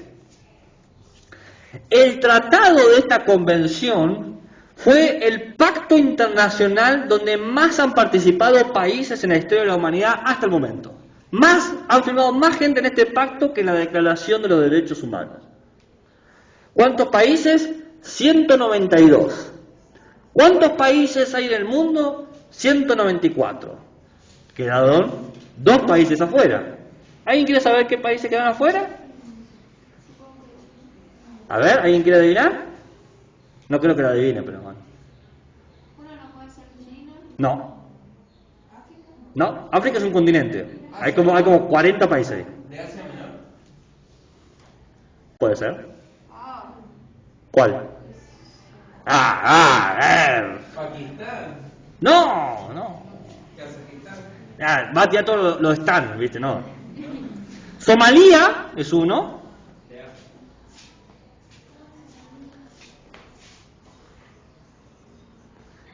El tratado de esta convención fue el pacto internacional donde más han participado países en la historia de la humanidad hasta el momento. Han firmado más gente en este pacto que en la Declaración de los Derechos Humanos. ¿Cuántos países? 192. ¿Cuántos países hay en el mundo? 194. Quedaron 2 países afuera. ¿Alguien quiere saber qué países quedan afuera? A ver, ¿alguien quiere adivinar? No creo que lo adivine, pero bueno. ¿Uno no puede ser China? No. No, África es un continente. Hay como 40 países ahí. ¿De Asia Menor? ¿Puede ser? ¿Cuál? ¿Pakistán? No. ¿Kazajistán? Va a tirar todos los están, ¿viste? No. Somalia es uno.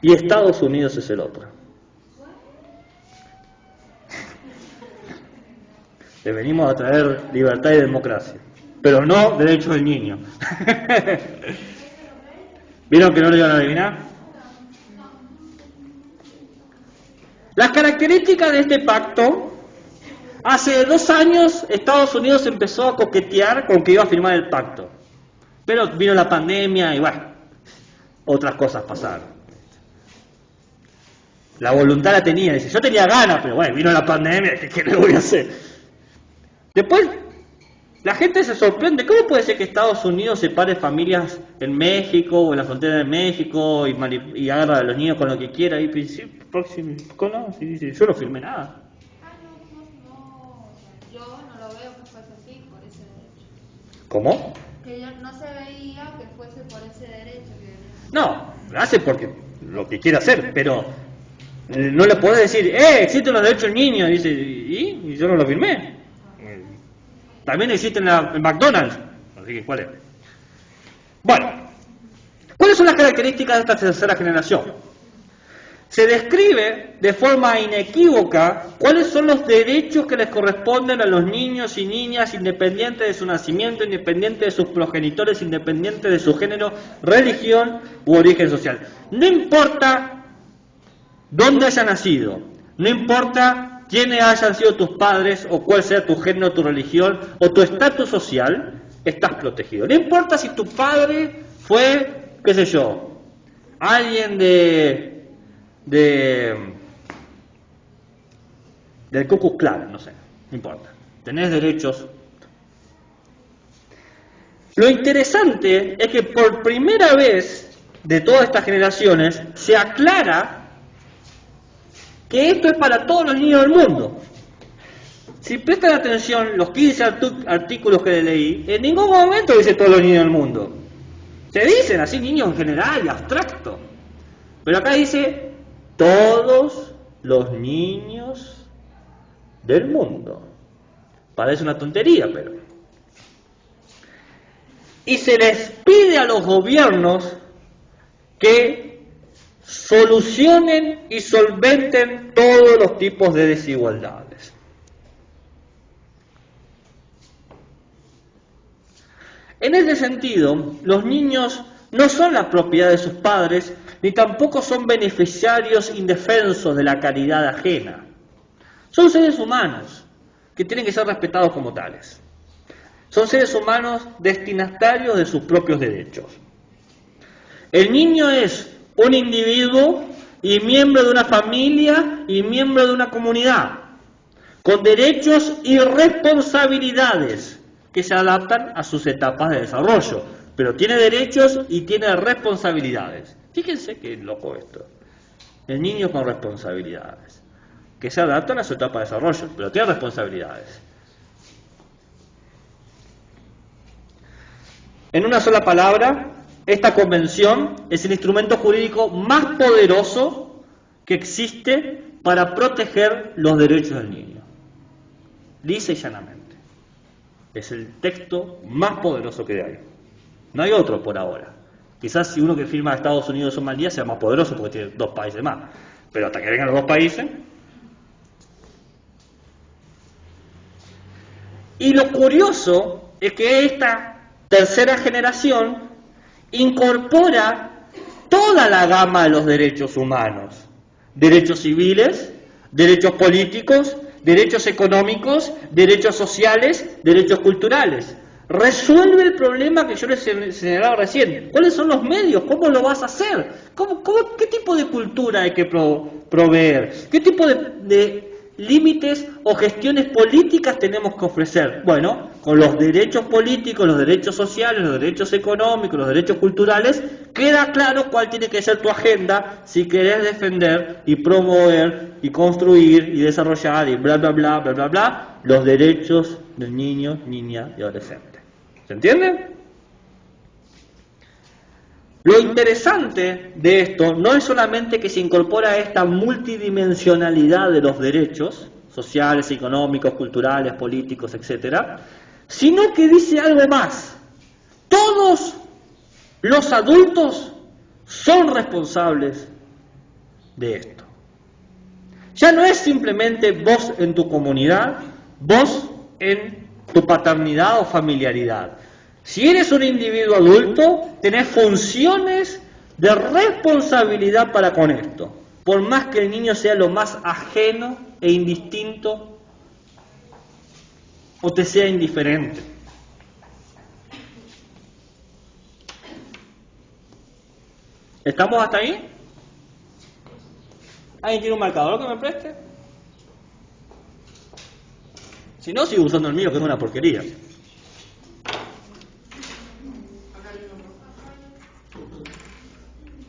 Y Estados Unidos es el otro. Le venimos a traer libertad y democracia, pero no derechos del niño. ¿Vieron que no lo iban a adivinar? Las características de este pacto: hace 2 años Estados Unidos empezó a coquetear con que iba a firmar el pacto, pero vino la pandemia y bueno, otras cosas pasaron. La voluntad la tenía. Dice, yo tenía ganas, pero bueno, vino la pandemia, ¿qué le voy a hacer? Después, la gente se sorprende. ¿Cómo puede ser que Estados Unidos separe familias en México o en la frontera de México y agarra a los niños con lo que quiera? Y dice, dice, yo no firmé nada. Yo no lo veo que fuese así, por ese derecho. ¿Cómo? Que yo no se veía que fuese por ese derecho. No, lo hace porque lo que quiere hacer, pero no le podés decir, existen los derechos del niño. Dice, ¿y yo no lo firmé? También existen en McDonald's. Así que, ¿cuál es? Bueno, ¿cuáles son las características de esta tercera generación? Se describe de forma inequívoca cuáles son los derechos que les corresponden a los niños y niñas, independiente de su nacimiento, independiente de sus progenitores, independiente de su género, religión u origen social. No importa dónde haya nacido, no importa quiénes hayan sido tus padres o cuál sea tu género, tu religión o tu estatus social, estás protegido. No importa si tu padre fue, qué sé yo, alguien del Ku Klux Klan, no sé, no importa. Tenés derechos. Lo interesante es que por primera vez de todas estas generaciones se aclara que esto es para todos los niños del mundo. Si prestan atención, los 15 artículos que leí, en ningún momento dice todos los niños del mundo. Se dicen así niños en general y abstracto. Pero acá dice todos los niños del mundo. Parece una tontería, pero... Y se les pide a los gobiernos que solucionen y solventen todos los tipos de desigualdades. En este sentido, los niños no son la propiedad de sus padres, ni tampoco son beneficiarios indefensos de la caridad ajena. Son seres humanos que tienen que ser respetados como tales. Son seres humanos destinatarios de sus propios derechos. El niño es un individuo y miembro de una familia y miembro de una comunidad, con derechos y responsabilidades que se adaptan a sus etapas de desarrollo, pero tiene derechos y tiene responsabilidades. Fíjense qué loco esto. El niño con responsabilidades, que se adaptan a su etapa de desarrollo, pero tiene responsabilidades. En una sola palabra, esta convención es el instrumento jurídico más poderoso que existe para proteger los derechos del niño. Lisa y llanamente. Es el texto más poderoso que hay. No hay otro por ahora. Quizás si uno que firma a Estados Unidos o Somalia sea más poderoso porque tiene 2 países más. Pero hasta que vengan los 2 países... Y lo curioso es que esta tercera generación incorpora toda la gama de los derechos humanos, derechos civiles, derechos políticos, derechos económicos, derechos sociales, derechos culturales. Resuelve el problema que yo les señalaba recién. ¿Cuáles son los medios? ¿Cómo lo vas a hacer? ¿Qué tipo de cultura hay que proveer? ¿Qué tipo de límites o gestiones políticas tenemos que ofrecer? Bueno, con los derechos políticos, los derechos sociales, los derechos económicos, los derechos culturales, queda claro cuál tiene que ser tu agenda si querés defender y promover y construir y desarrollar y bla bla bla bla bla bla los derechos del niño, niña y adolescente. ¿Se entiende? Lo interesante de esto no es solamente que se incorpora esta multidimensionalidad de los derechos sociales, económicos, culturales, políticos, etcétera, sino que dice algo más. Todos los adultos son responsables de esto. Ya no es simplemente vos en tu comunidad, vos en tu paternidad o familiaridad. Si eres un individuo adulto, tenés funciones de responsabilidad para con esto, por más que el niño sea lo más ajeno e indistinto o te sea indiferente. ¿Estamos hasta ahí? ¿Alguien tiene un marcador que me preste? Si no, sigo usando el mío, que es una porquería.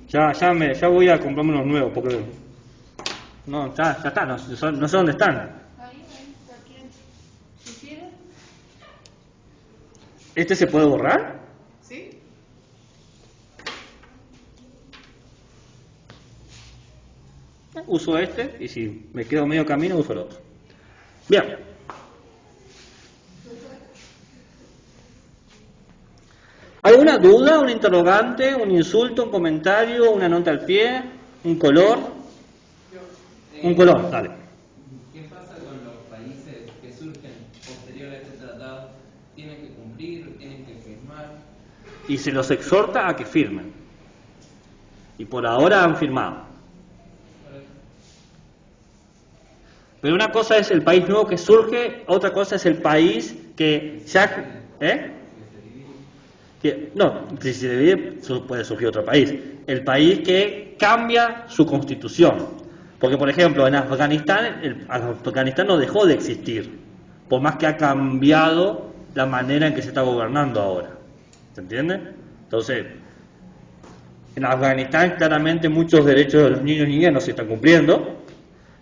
Ya voy a comprarme unos nuevos, porque... No, ya está, no sé dónde están. Ahí, si quieres. ¿Este se puede borrar? ¿Sí? Uso este, y si me quedo medio camino, uso el otro. Bien. ¿Alguna duda, un interrogante, un insulto, un comentario, una nota al pie, un color? Un color, dale. ¿Qué pasa con los países que surgen posterior a este tratado? ¿Tienen que cumplir? ¿Tienen que firmar? Y se los exhorta a que firmen. Y por ahora han firmado. Pero una cosa es el país nuevo que surge, otra cosa es el país que ya... No, si se divide puede surgir otro país. El país que cambia su constitución. Porque, por ejemplo, en Afganistán, Afganistán no dejó de existir, por más que ha cambiado la manera en que se está gobernando ahora. ¿Se entiende? Entonces, en Afganistán claramente muchos derechos de los niños y niñas no se están cumpliendo,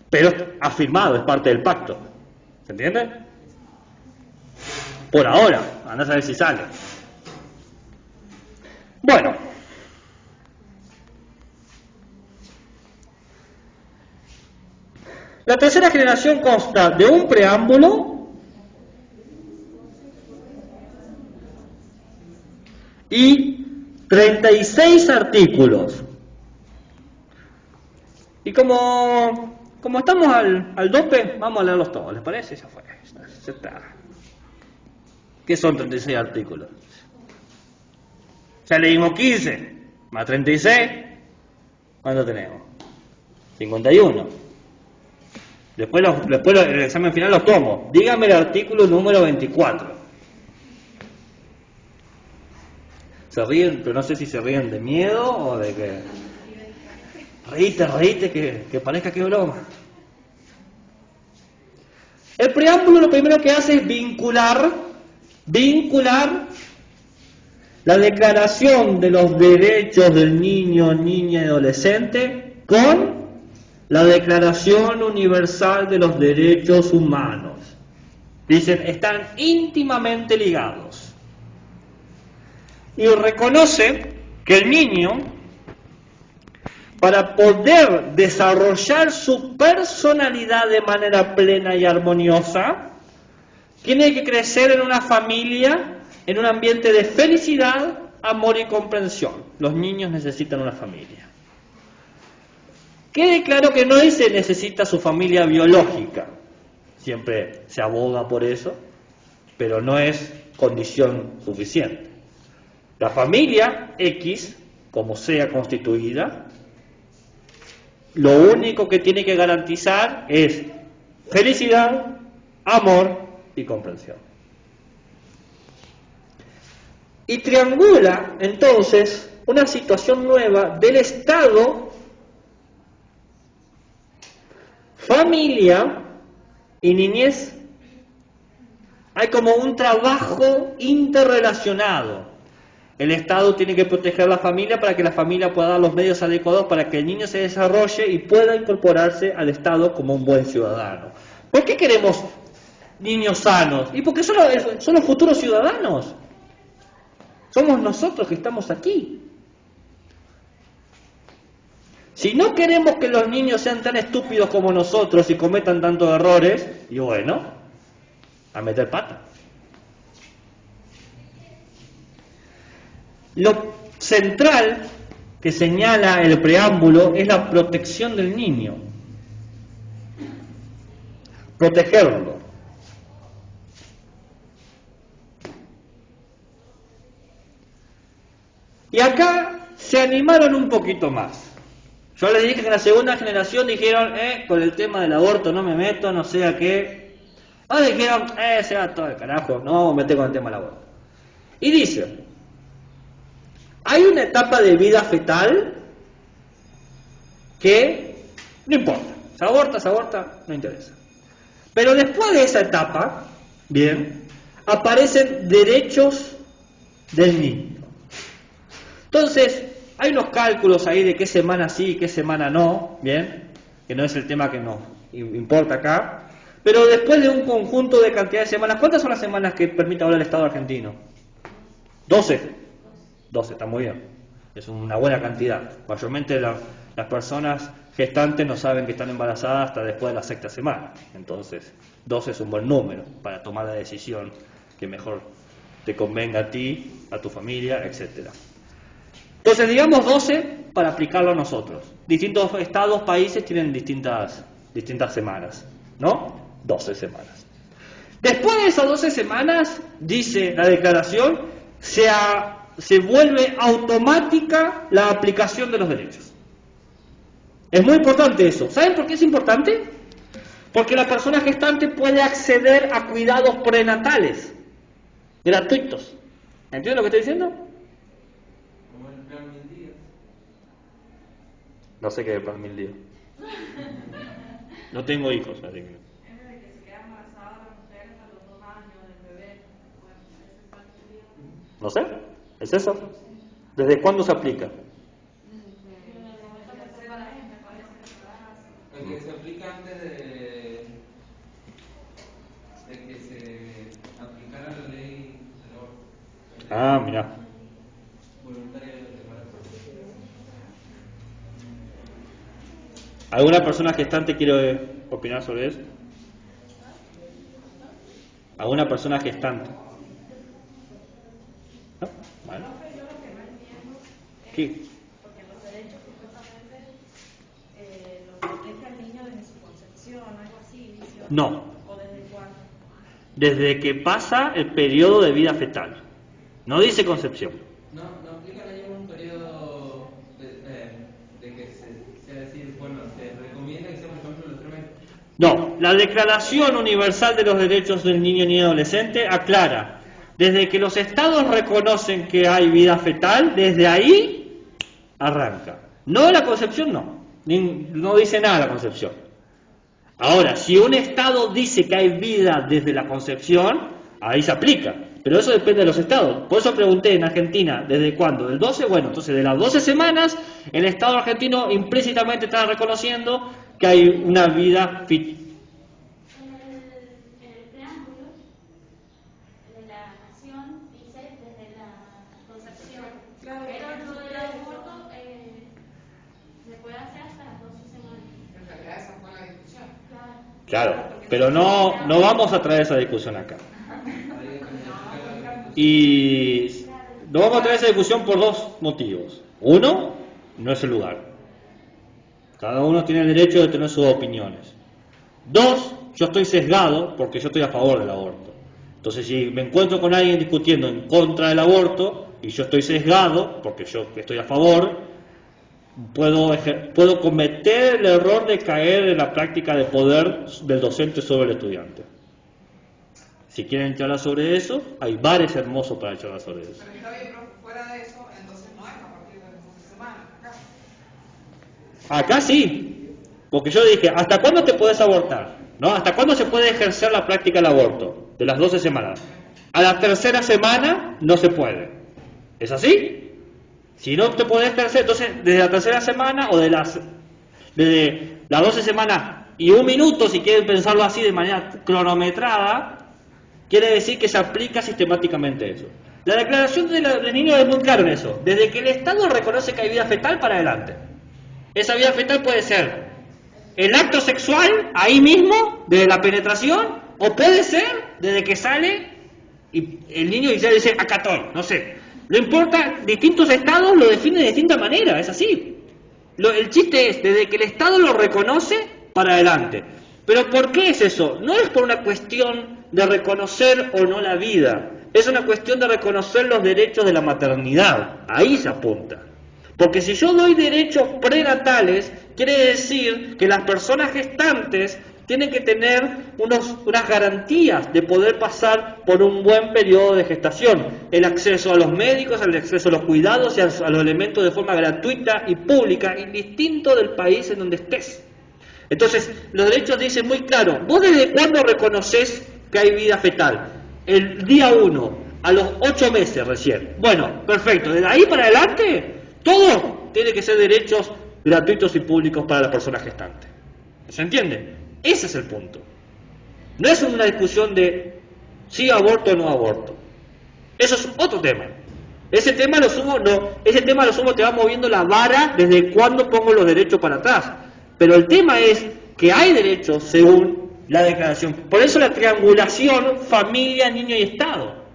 pero ha firmado, es parte del pacto. ¿Se entiende? Por ahora, andá a saber si sale. Bueno, la tercera generación consta de un preámbulo y 36 artículos. Y como estamos al dope, vamos a leerlos todos, ¿les parece? Ya fue, ya está. ¿Qué son 36 artículos? Ya leímos 15, más 36, ¿cuánto tenemos? 51. Después el examen final los tomo. Dígame el artículo número 24. Se ríen, pero no sé si se ríen de miedo o de que... Reíte, que parezca que es broma. El preámbulo lo primero que hace es vincular la Declaración de los Derechos del Niño, Niña y Adolescente con la Declaración Universal de los Derechos Humanos. Dicen, están íntimamente ligados. Y reconoce que el niño, para poder desarrollar su personalidad de manera plena y armoniosa, tiene que crecer en una familia, en un ambiente de felicidad, amor y comprensión. Los niños necesitan una familia. Quede claro que no dice necesita su familia biológica. Siempre se aboga por eso, pero no es condición suficiente. La familia X, como sea constituida, lo único que tiene que garantizar es felicidad, amor y comprensión. Y triangula entonces una situación nueva del Estado, familia y niñez. Hay como un trabajo interrelacionado. El Estado tiene que proteger a la familia para que la familia pueda dar los medios adecuados para que el niño se desarrolle y pueda incorporarse al Estado como un buen ciudadano. ¿Por qué queremos niños sanos? Y porque son los futuros ciudadanos. Somos nosotros que estamos aquí. Si no queremos que los niños sean tan estúpidos como nosotros y cometan tantos errores, y bueno, a meter pata. Lo central que señala el preámbulo es la protección del niño. Protegerlo. Y acá se animaron un poquito más. Yo les dije que en la segunda generación dijeron, con el tema del aborto no me meto, no sé a qué. Ahora dijeron, se va todo el carajo, no vamos a meter con el tema del aborto. Y dice, hay una etapa de vida fetal que No importa, se aborta, no interesa. Pero después de esa etapa, bien, aparecen derechos del niño. Entonces, hay unos cálculos ahí de qué semana sí y qué semana no, bien, que no es el tema que nos importa acá. Pero después de un conjunto de cantidad de semanas, ¿cuántas son las semanas que permite ahora el Estado argentino? 12. 12, está muy bien. Es una buena cantidad. Mayormente las personas gestantes no saben que están embarazadas hasta después de la sexta semana. Entonces, 12 es un buen número para tomar la decisión que mejor te convenga a ti, a tu familia, etcétera. Entonces, digamos 12 para aplicarlo a nosotros. Distintos estados, países tienen distintas semanas, ¿no? 12 semanas. Después de esas 12 semanas, dice la declaración, se vuelve automática la aplicación de los derechos. Es muy importante eso. ¿Saben por qué es importante? Porque la persona gestante puede acceder a cuidados prenatales gratuitos. ¿Entienden lo que estoy diciendo? Como el plan 1000 días. No sé qué es el plan 1000 días. No tengo hijos, así que... Es de que se queda embarazada la mujer hasta los 2 años del bebé. Bueno, ese es parte del día. No sé, ¿es eso? ¿Desde cuándo se aplica? El que se aplica antes de que se aplicara la ley del aborto. Ah, mirá. Voluntaria de separación. ¿Alguna persona gestante quiere opinar sobre eso? ¿Alguna persona gestante? ¿No? Bueno. Yo lo que no entiendo es ¿Qué? porque los derechos supuestamente los protege al niño desde su concepción, algo así, dice. No. ¿O desde cuándo? Desde que pasa el periodo de vida fetal. No dice concepción. No aplica la ley en un periodo de que sea decir, bueno, se recomienda que sea, por ejemplo, los 3 meses. No, la Declaración Universal de los Derechos del Niño y Adolescente aclara, desde que los estados reconocen que hay vida fetal, desde ahí arranca. No la concepción, no dice nada la concepción. Ahora, si un estado dice que hay vida desde la concepción, ahí se aplica. Pero eso depende de los estados. Por eso pregunté en Argentina, ¿desde cuándo? ¿Del 12? Bueno, entonces de las 12 semanas, el estado argentino implícitamente está reconociendo que hay una vida fetal. En el preámbulo de la nación dice desde la concepción, Claro, pero en lo su del caso. aborto se puede hacer hasta las 12 semanas. En realidad esa fue la discusión. Claro. Claro, pero no vamos a traer esa discusión acá. Y no vamos a traer esa discusión por 2 motivos. Uno, no es el lugar. Cada uno tiene el derecho de tener sus opiniones. 2, yo estoy sesgado porque yo estoy a favor del aborto. Entonces, si me encuentro con alguien discutiendo en contra del aborto y yo estoy sesgado porque yo estoy a favor, puedo cometer el error de caer en la práctica de poder del docente sobre el estudiante. Si quieren charlar sobre eso, hay bares hermosos para charlar sobre eso. Pero está bien, pero fuera de eso, entonces no es a partir de las 12 semanas. Acá. Acá sí, porque yo dije, ¿hasta cuándo te puedes abortar? ¿No? ¿Hasta cuándo se puede ejercer la práctica del aborto? De las 12 semanas. A la tercera semana no se puede. ¿Es así? Si no te puedes ejercer, entonces desde la tercera semana o desde las 12 semanas y 1 minuto, si quieren pensarlo así de manera cronometrada, quiere decir que se aplica sistemáticamente eso. La declaración del niño es muy clara en eso. Desde que el Estado reconoce que hay vida fetal para adelante. Esa vida fetal puede ser el acto sexual, ahí mismo, desde la penetración, o puede ser desde que sale y el niño ya dice, acá estoy, no sé. No importa, distintos estados lo definen de distinta manera, es así. El chiste es, desde que el Estado lo reconoce, para adelante. Pero ¿por qué es eso? No es por una cuestión de reconocer o no la vida, es una cuestión de reconocer los derechos de la maternidad, ahí se apunta. Porque si yo doy derechos prenatales, quiere decir que las personas gestantes tienen que tener unas garantías de poder pasar por un buen periodo de gestación. El acceso a los médicos, el acceso a los cuidados y a los elementos de forma gratuita y pública, indistinto del país en donde estés. Entonces, los derechos dicen muy claro, ¿vos desde cuándo reconoces que hay vida fetal? El día 1, a los 8 meses recién. Bueno, perfecto, desde ahí para adelante, todo tiene que ser derechos gratuitos y públicos para la persona gestante. ¿Se entiende? Ese es el punto. No es una discusión de si aborto o no aborto. Eso es otro tema. Ese tema lo sumo te va moviendo la vara desde cuándo pongo los derechos para atrás. Pero el tema es que hay derechos según la declaración. Por eso la triangulación familia, niño y Estado.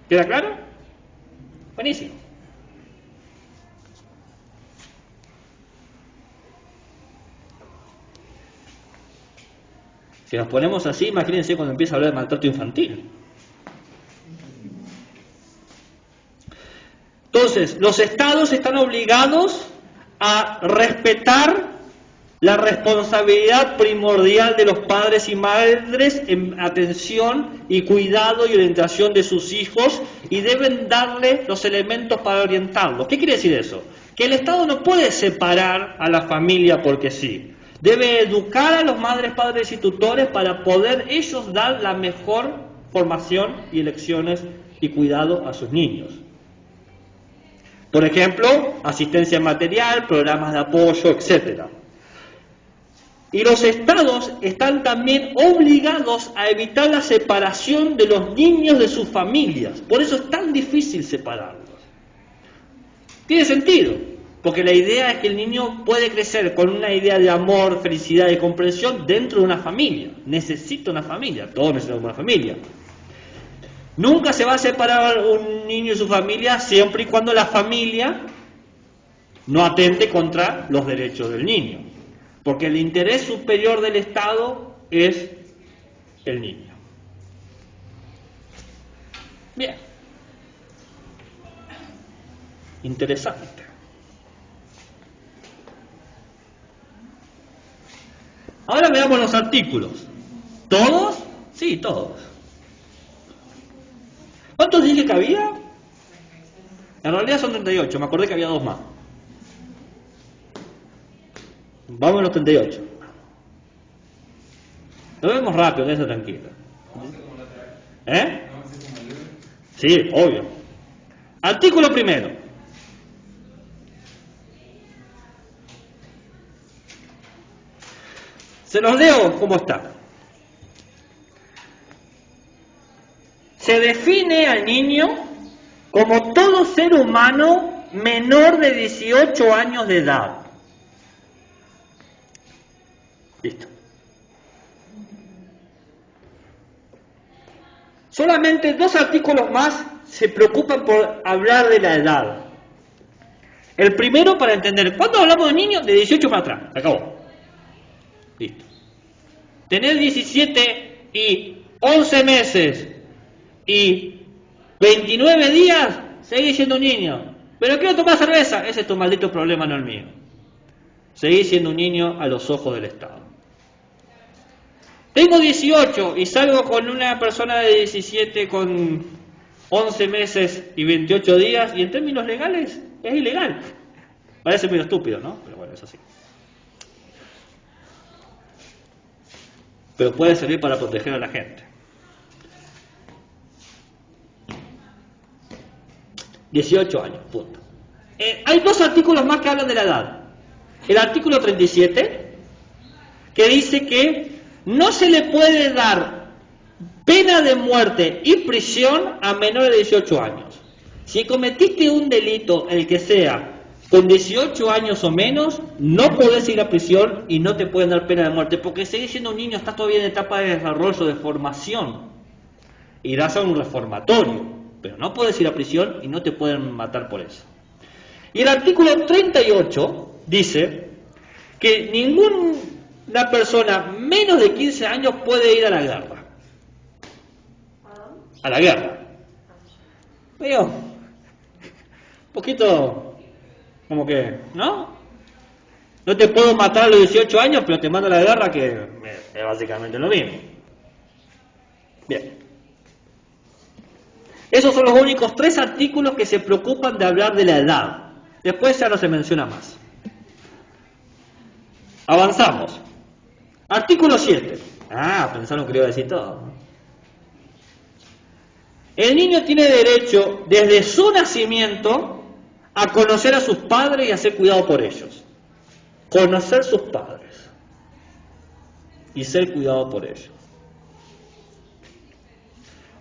¿Queda claro? Buenísimo. Si nos ponemos así, imagínense cuando empieza a hablar de maltrato infantil. Entonces, los estados están obligados a respetar la responsabilidad primordial de los padres y madres en atención y cuidado y orientación de sus hijos y deben darle los elementos para orientarlos. ¿Qué quiere decir eso? Que el Estado no puede separar a la familia porque sí. Debe educar a los madres, padres y tutores para poder ellos dar la mejor formación y elecciones y cuidado a sus niños. Por ejemplo, asistencia material, programas de apoyo, etc. Y los estados están también obligados a evitar la separación de los niños de sus familias. Por eso es tan difícil separarlos. Tiene sentido, porque la idea es que el niño puede crecer con una idea de amor, felicidad y comprensión dentro de una familia. Necesita una familia, todos necesitamos una familia. Nunca se va a separar un niño y su familia siempre y cuando la familia no atente contra los derechos del niño. Porque el interés superior del Estado es el niño. Bien. Interesante. Ahora veamos los artículos. ¿Todos? Sí, todos. ¿Cuántos dije que había? En realidad son 38, me acordé que había 2 más. Vamos a los 38. Lo vemos rápido, eso tranquilo. ¿Eh? Sí, obvio. Artículo primero. Se los leo como está. Se define al niño como todo ser humano menor de 18 años de edad. Listo. Solamente 2 artículos más se preocupan por hablar de la edad. El primero para entender, ¿cuándo hablamos de niños? De 18 para atrás. Acabó. Listo. Tener 17 y 11 meses y 29 días, seguís siendo un niño. Pero quiero tomar cerveza, ese es tu maldito problema, no el mío. Seguís siendo un niño a los ojos del Estado. Tengo 18 y salgo con una persona de 17 con 11 meses y 28 días y en términos legales es ilegal. Parece medio estúpido, ¿no? Pero bueno, es así. Pero puede servir para proteger a la gente. 18 años, punto. Hay 2 artículos más que hablan de la edad. El artículo 37, que dice que no se le puede dar pena de muerte y prisión a menores de 18 años. Si cometiste un delito, el que sea, con 18 años o menos, no podés ir a prisión y no te pueden dar pena de muerte, porque seguís siendo un niño, estás todavía en etapa de desarrollo, de formación. Irás a un reformatorio, pero no podés ir a prisión y no te pueden matar por eso. Y el artículo 38 dice que ninguna persona menos de 15 años puede ir a la guerra. A la guerra. Medio, un poquito, como que, ¿no? No te puedo matar a los 18 años, pero te mando a la guerra, que es básicamente lo mismo. Bien. Esos son los únicos 3 artículos que se preocupan de hablar de la edad. Después ya no se menciona más. Avanzamos. Artículo 7. Pensaron que le iba a decir todo. El niño tiene derecho desde su nacimiento a conocer a sus padres y a ser cuidado por ellos. Conocer sus padres y ser cuidado por ellos.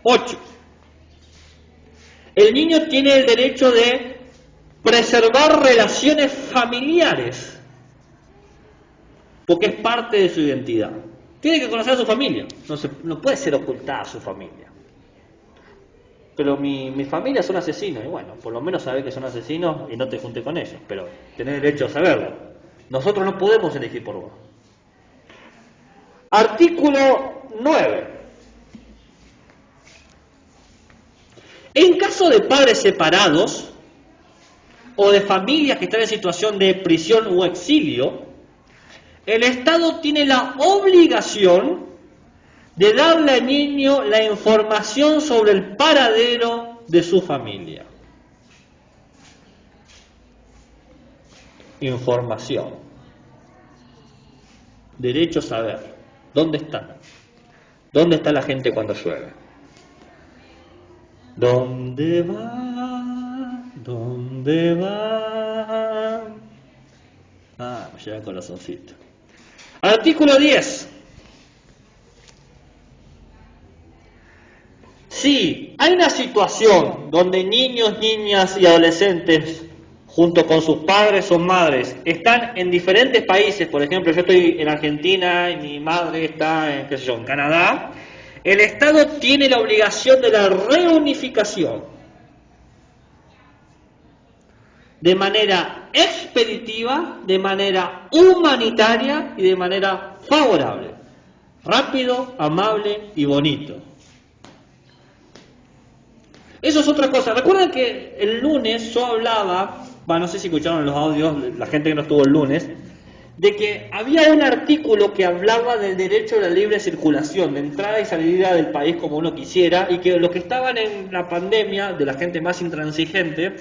8. El niño tiene el derecho de preservar relaciones familiares, porque es parte de su identidad. Tiene que conocer a su familia, no puede ser ocultada a su familia. Pero mi familia son asesinos, y bueno, por lo menos sabe que son asesinos y no te juntes con ellos, pero tenés derecho a saberlo. Nosotros no podemos elegir por vos. Artículo 9. En caso de padres separados o de familias que están en situación de prisión o exilio, el Estado tiene la obligación de darle al niño la información sobre el paradero de su familia. Información. Derecho a saber. ¿Dónde están? ¿Dónde está la gente cuando llueve? ¿Dónde va? ¿Dónde va? Me llega el corazoncito. Artículo 10. Si hay una situación donde niños, niñas y adolescentes, junto con sus padres o madres, están en diferentes países, por ejemplo, yo estoy en Argentina y mi madre está en Canadá, el Estado tiene la obligación de la reunificación de manera expeditiva, de manera humanitaria y de manera favorable, rápido, amable y bonito. Eso es otra cosa. Recuerden que el lunes yo hablaba, no sé si escucharon los audios, la gente que no estuvo el lunes, de que había un artículo que hablaba del derecho a la libre circulación, de entrada y salida del país como uno quisiera, y que los que estaban en la pandemia, de la gente más intransigente,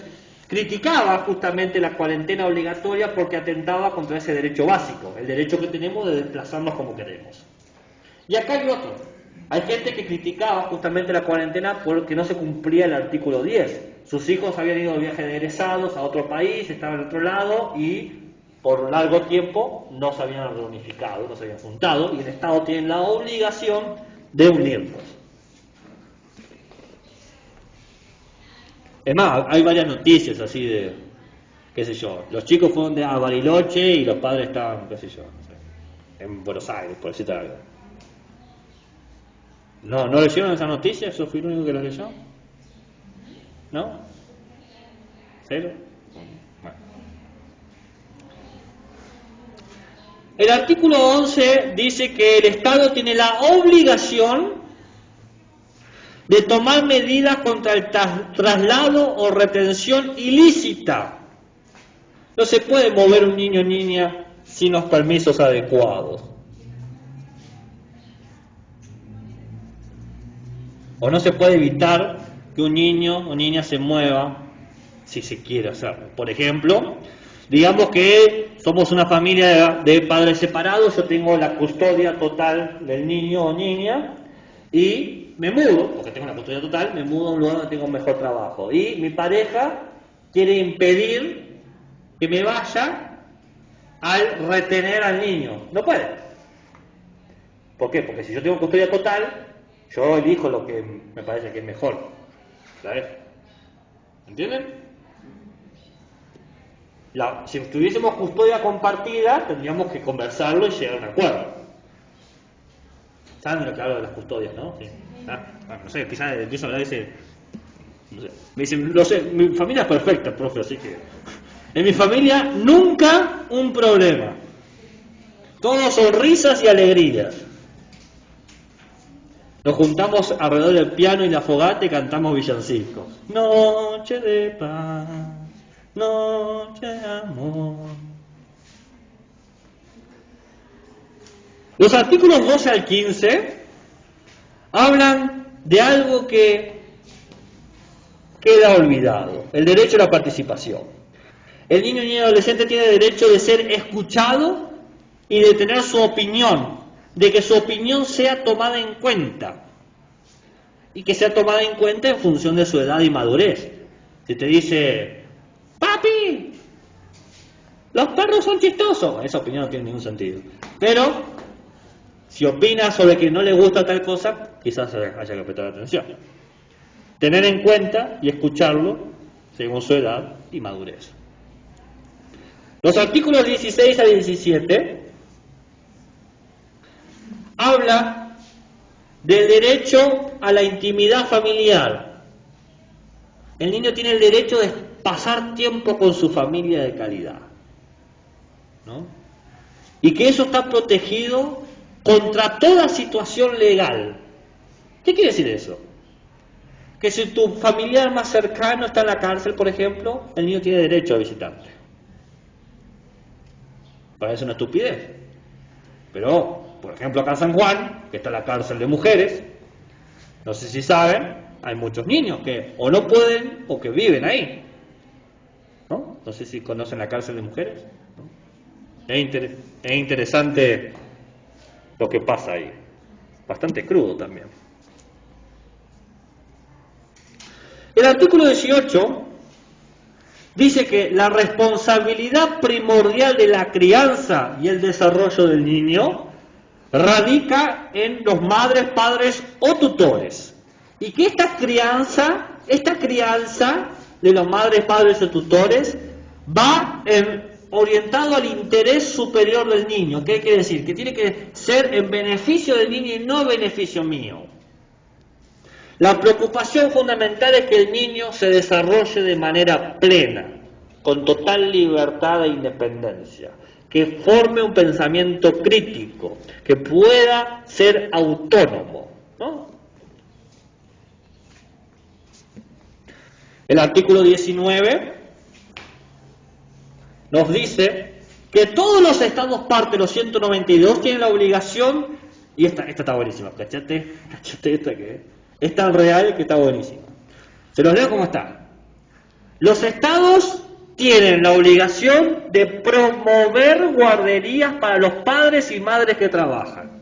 criticaba justamente la cuarentena obligatoria porque atentaba contra ese derecho básico, el derecho que tenemos de desplazarnos como queremos. Y acá hay otro. Hay gente que criticaba justamente la cuarentena porque no se cumplía el artículo 10. Sus hijos habían ido de viaje de egresados a otro país, estaban en otro lado y por largo tiempo no se habían reunificado, no se habían juntado, y el Estado tiene la obligación de unirlos. Es más, hay varias noticias así de, qué sé yo, los chicos fueron a Bariloche y los padres estaban, qué sé yo, no sé, en Buenos Aires, por decirte algo. ¿No leyeron esa noticia? ¿Yo fui el único que la leyó? ¿No? ¿Cero? Bueno. El artículo 11 dice que el Estado tiene la obligación de tomar medidas contra el traslado o retención ilícita. No se puede mover un niño o niña sin los permisos adecuados. O no se puede evitar que un niño o niña se mueva si se quiere hacerlo. Por ejemplo, digamos que somos una familia de padres separados, yo tengo la custodia total del niño o niña y me mudo, porque tengo la custodia total, me mudo a un lugar donde tengo un mejor trabajo. Y mi pareja quiere impedir que me vaya al retener al niño. No puede. ¿Por qué? Porque si yo tengo custodia total, yo elijo lo que me parece que es mejor. ¿Sabes? ¿Entienden? Si tuviésemos custodia compartida, tendríamos que conversarlo y llegar a un acuerdo. ¿Saben de lo que hablo de las custodias, no? Sí. No sé, quizás empiezo a hablar de ese... No sé. Me dicen, no sé, mi familia es perfecta, profe, así que... En mi familia nunca un problema. Todo sonrisas y alegrías. Nos juntamos alrededor del piano y la fogata y cantamos villancicos. Noche de paz, noche de amor. Los artículos 12 al 15 hablan de algo que queda olvidado, el derecho a la participación. El niño y el adolescente tiene derecho de ser escuchado y de tener su opinión, de que su opinión sea tomada en cuenta y que sea tomada en cuenta en función de su edad y madurez. Si te dice, papi, los perros son chistosos, esa opinión no tiene ningún sentido. Pero si opina sobre que no le gusta tal cosa, quizás haya que prestar atención. Tener en cuenta y escucharlo según su edad y madurez. Los artículos 16 a 17 habla del derecho a la intimidad familiar. El niño tiene el derecho de pasar tiempo con su familia de calidad, ¿no? Y que eso está protegido contra toda situación legal. ¿Qué quiere decir eso? Que si tu familiar más cercano está en la cárcel, por ejemplo, el niño tiene derecho a visitarte. Parece una estupidez. Pero, por ejemplo, acá en San Juan, que está la cárcel de mujeres, no sé si saben, hay muchos niños que o no pueden o que viven ahí. ¿No? No sé si conocen la cárcel de mujeres. ¿No? Es interesante lo que pasa ahí. Bastante crudo también. El artículo 18 dice que la responsabilidad primordial de la crianza y el desarrollo del niño radica en los madres, padres o tutores. Y que esta crianza de los madres, padres o tutores va orientado al interés superior del niño. ¿Qué quiere decir? Que tiene que ser en beneficio del niño y no beneficio mío. La preocupación fundamental es que el niño se desarrolle de manera plena, con total libertad e independencia, que forme un pensamiento crítico, que pueda ser autónomo, ¿no? El artículo 19 nos dice que todos los estados parte, los 192, tienen la obligación, y esta está buenísima, cachate esta que es tan real que está buenísima. Se los leo como está. Los estados tienen la obligación de promover guarderías para los padres y madres que trabajan.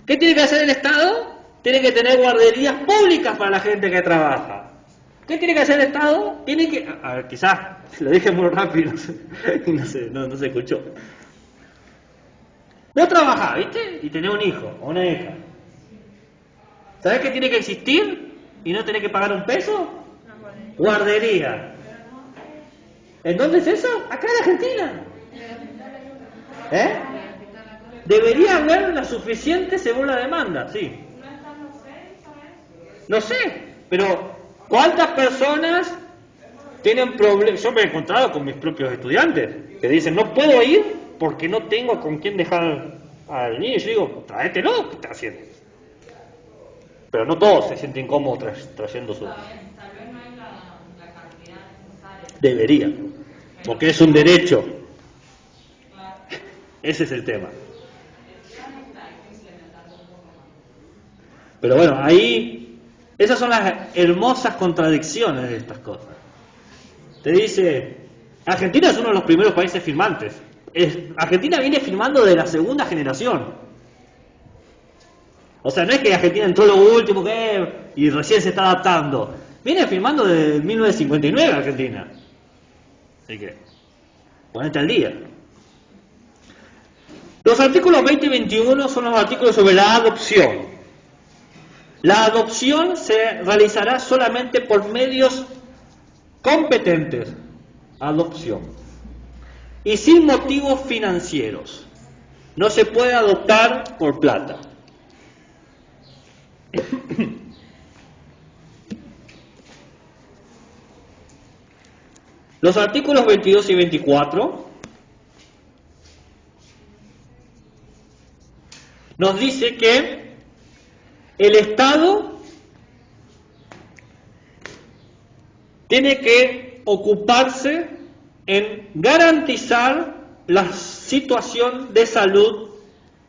¿Qué tiene que hacer el Estado? Tiene que tener guarderías públicas para la gente que trabaja. ¿Qué tiene que hacer el Estado? Tiene que... A ver, quizás lo dije muy rápido y no se escuchó. No trabajás, ¿viste? Y tenés un hijo o una hija. ¿Sabés qué tiene que existir y no tenés que pagar un peso? Guardería. ¿En dónde es eso? Acá en Argentina. Debería haber la suficiente según la demanda, sí. No sé, pero ¿cuántas personas tienen problemas? Yo me he encontrado con mis propios estudiantes que dicen, no puedo ir porque no tengo con quién dejar al niño. Y yo digo, tráetelo, ¿qué estás haciendo? Pero no todos se sienten cómodos trayendo su... Tal vez no hay la cantidad necesaria. Debería, porque es un derecho. Ese es el tema. Pero bueno, ahí, esas son las hermosas contradicciones de estas cosas. Te dice, Argentina es uno de los primeros países firmantes. Argentina viene firmando de la segunda generación. O sea, no es que Argentina entró lo último y recién se está adaptando. Viene firmando desde 1959 Argentina. Así que, ponete al día. Los artículos 20 y 21 son los artículos sobre la adopción. La adopción se realizará solamente por medios competentes. Adopción. Y sin motivos financieros. No se puede adoptar por plata. Los artículos 22 y 24 nos dice que el Estado tiene que ocuparse en garantizar la situación de salud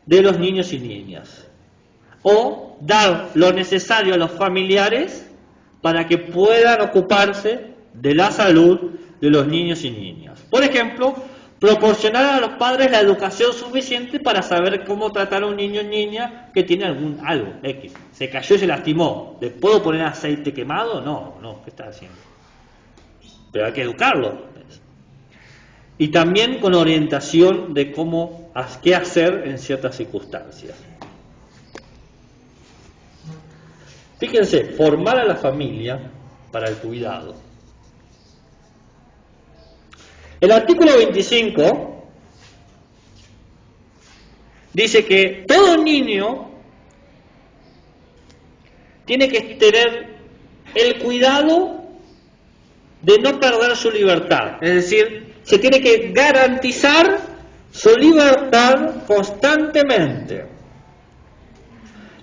de los niños y niñas, o dar lo necesario a los familiares para que puedan ocuparse de la salud de los niños y niñas. Por ejemplo, proporcionar a los padres la educación suficiente para saber cómo tratar a un niño o niña que tiene algo X. Se cayó y se lastimó. ¿Le puedo poner aceite quemado? No, ¿qué está haciendo? Pero hay que educarlo. Y también con orientación de qué hacer en ciertas circunstancias. Fíjense, formar a la familia para el cuidado. El artículo 25 dice que todo niño tiene que tener el cuidado de no perder su libertad. Es decir, se tiene que garantizar su libertad constantemente.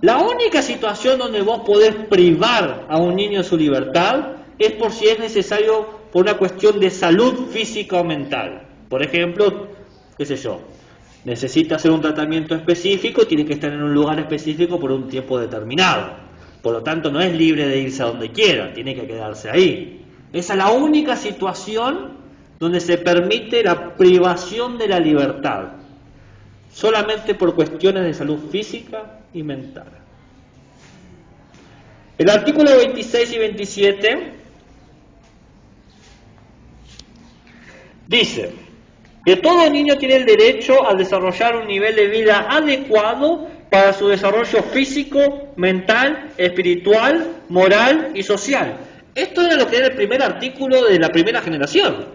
La única situación donde vos podés privar a un niño de su libertad es por si es necesario por una cuestión de salud física o mental. Por ejemplo, necesita hacer un tratamiento específico, tiene que estar en un lugar específico por un tiempo determinado. Por lo tanto, no es libre de irse a donde quiera, tiene que quedarse ahí. Esa es la única situación donde se permite la privación de la libertad, solamente por cuestiones de salud física y mental. El artículo 26 y 27 dice que todo niño tiene el derecho a desarrollar un nivel de vida adecuado para su desarrollo físico, mental, espiritual, moral y social. Esto era lo que era el primer artículo de la primera generación.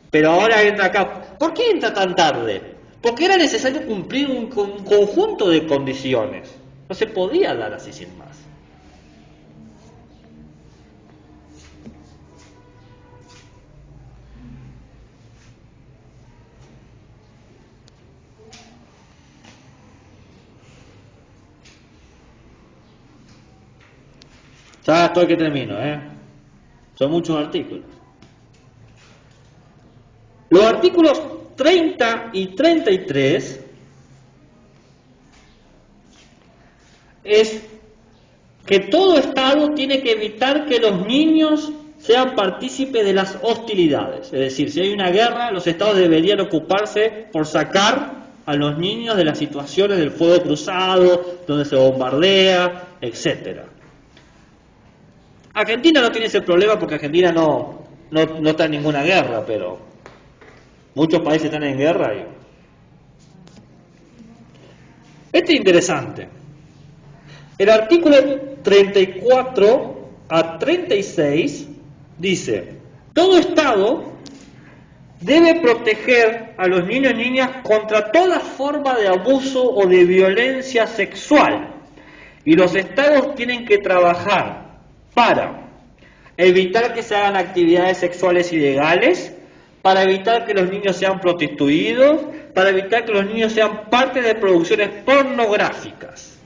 Pero ahora entra acá. ¿Por qué entra tan tarde? Porque era necesario cumplir un conjunto de condiciones. No se podía dar así sin más. Ya estoy que termino, Son muchos artículos. Los artículos 30 y 33 es que todo Estado tiene que evitar que los niños sean partícipes de las hostilidades. Es decir, si hay una guerra, los Estados deberían ocuparse por sacar a los niños de las situaciones del fuego cruzado, donde se bombardea, etcétera. Argentina no tiene ese problema porque Argentina no está en ninguna guerra, pero muchos países están en guerra. Este es interesante. El artículo 34 a 36 dice: todo Estado debe proteger a los niños y niñas contra toda forma de abuso o de violencia sexual, y los Estados tienen que trabajar para evitar que se hagan actividades sexuales ilegales, para evitar que los niños sean prostituidos, para evitar que los niños sean parte de producciones pornográficas.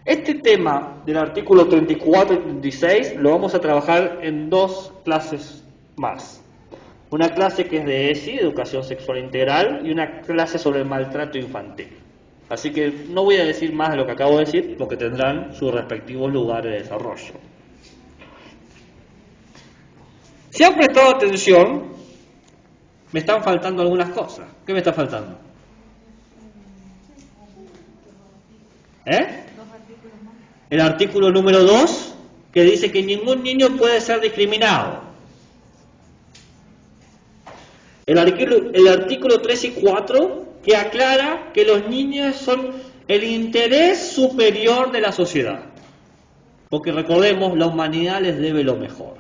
Este tema del artículo 34 y 36 lo vamos a trabajar en 2 clases más. Una clase que es de ESI, Educación Sexual Integral, y una clase sobre el maltrato infantil. Así que no voy a decir más de lo que acabo de decir, porque tendrán sus respectivos lugares de desarrollo. Si han prestado atención, me están faltando algunas cosas. ¿Qué me está faltando? El artículo número 2, que dice que ningún niño puede ser discriminado. El artículo 3 y 4, que aclara que los niños son el interés superior de la sociedad. Porque recordemos, la humanidad les debe lo mejor.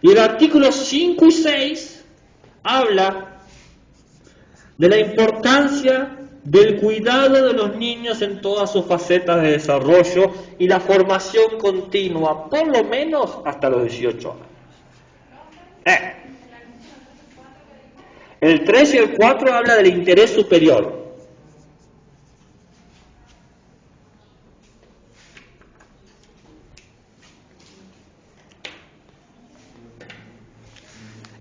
Y el artículo 5 y 6 habla de la importancia del cuidado de los niños en todas sus facetas de desarrollo y la formación continua, por lo menos hasta los 18 años. El 3 y el 4 habla del interés superior.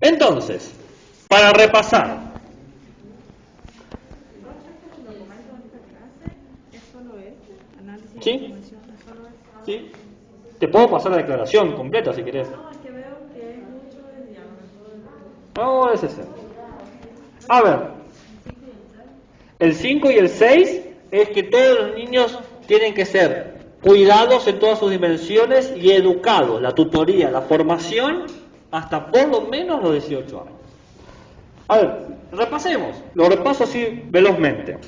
Entonces, para repasar, ¿sí? ¿Sí? Te puedo pasar la declaración completa si querés. No, es que veo que es mucho de diálogo. No, es ese. A ver, el 5 y el 6 es que todos los niños tienen que ser cuidados en todas sus dimensiones y educados, la tutoría, la formación, hasta por lo menos los 18 años. A ver, repasemos, lo repaso así velozmente.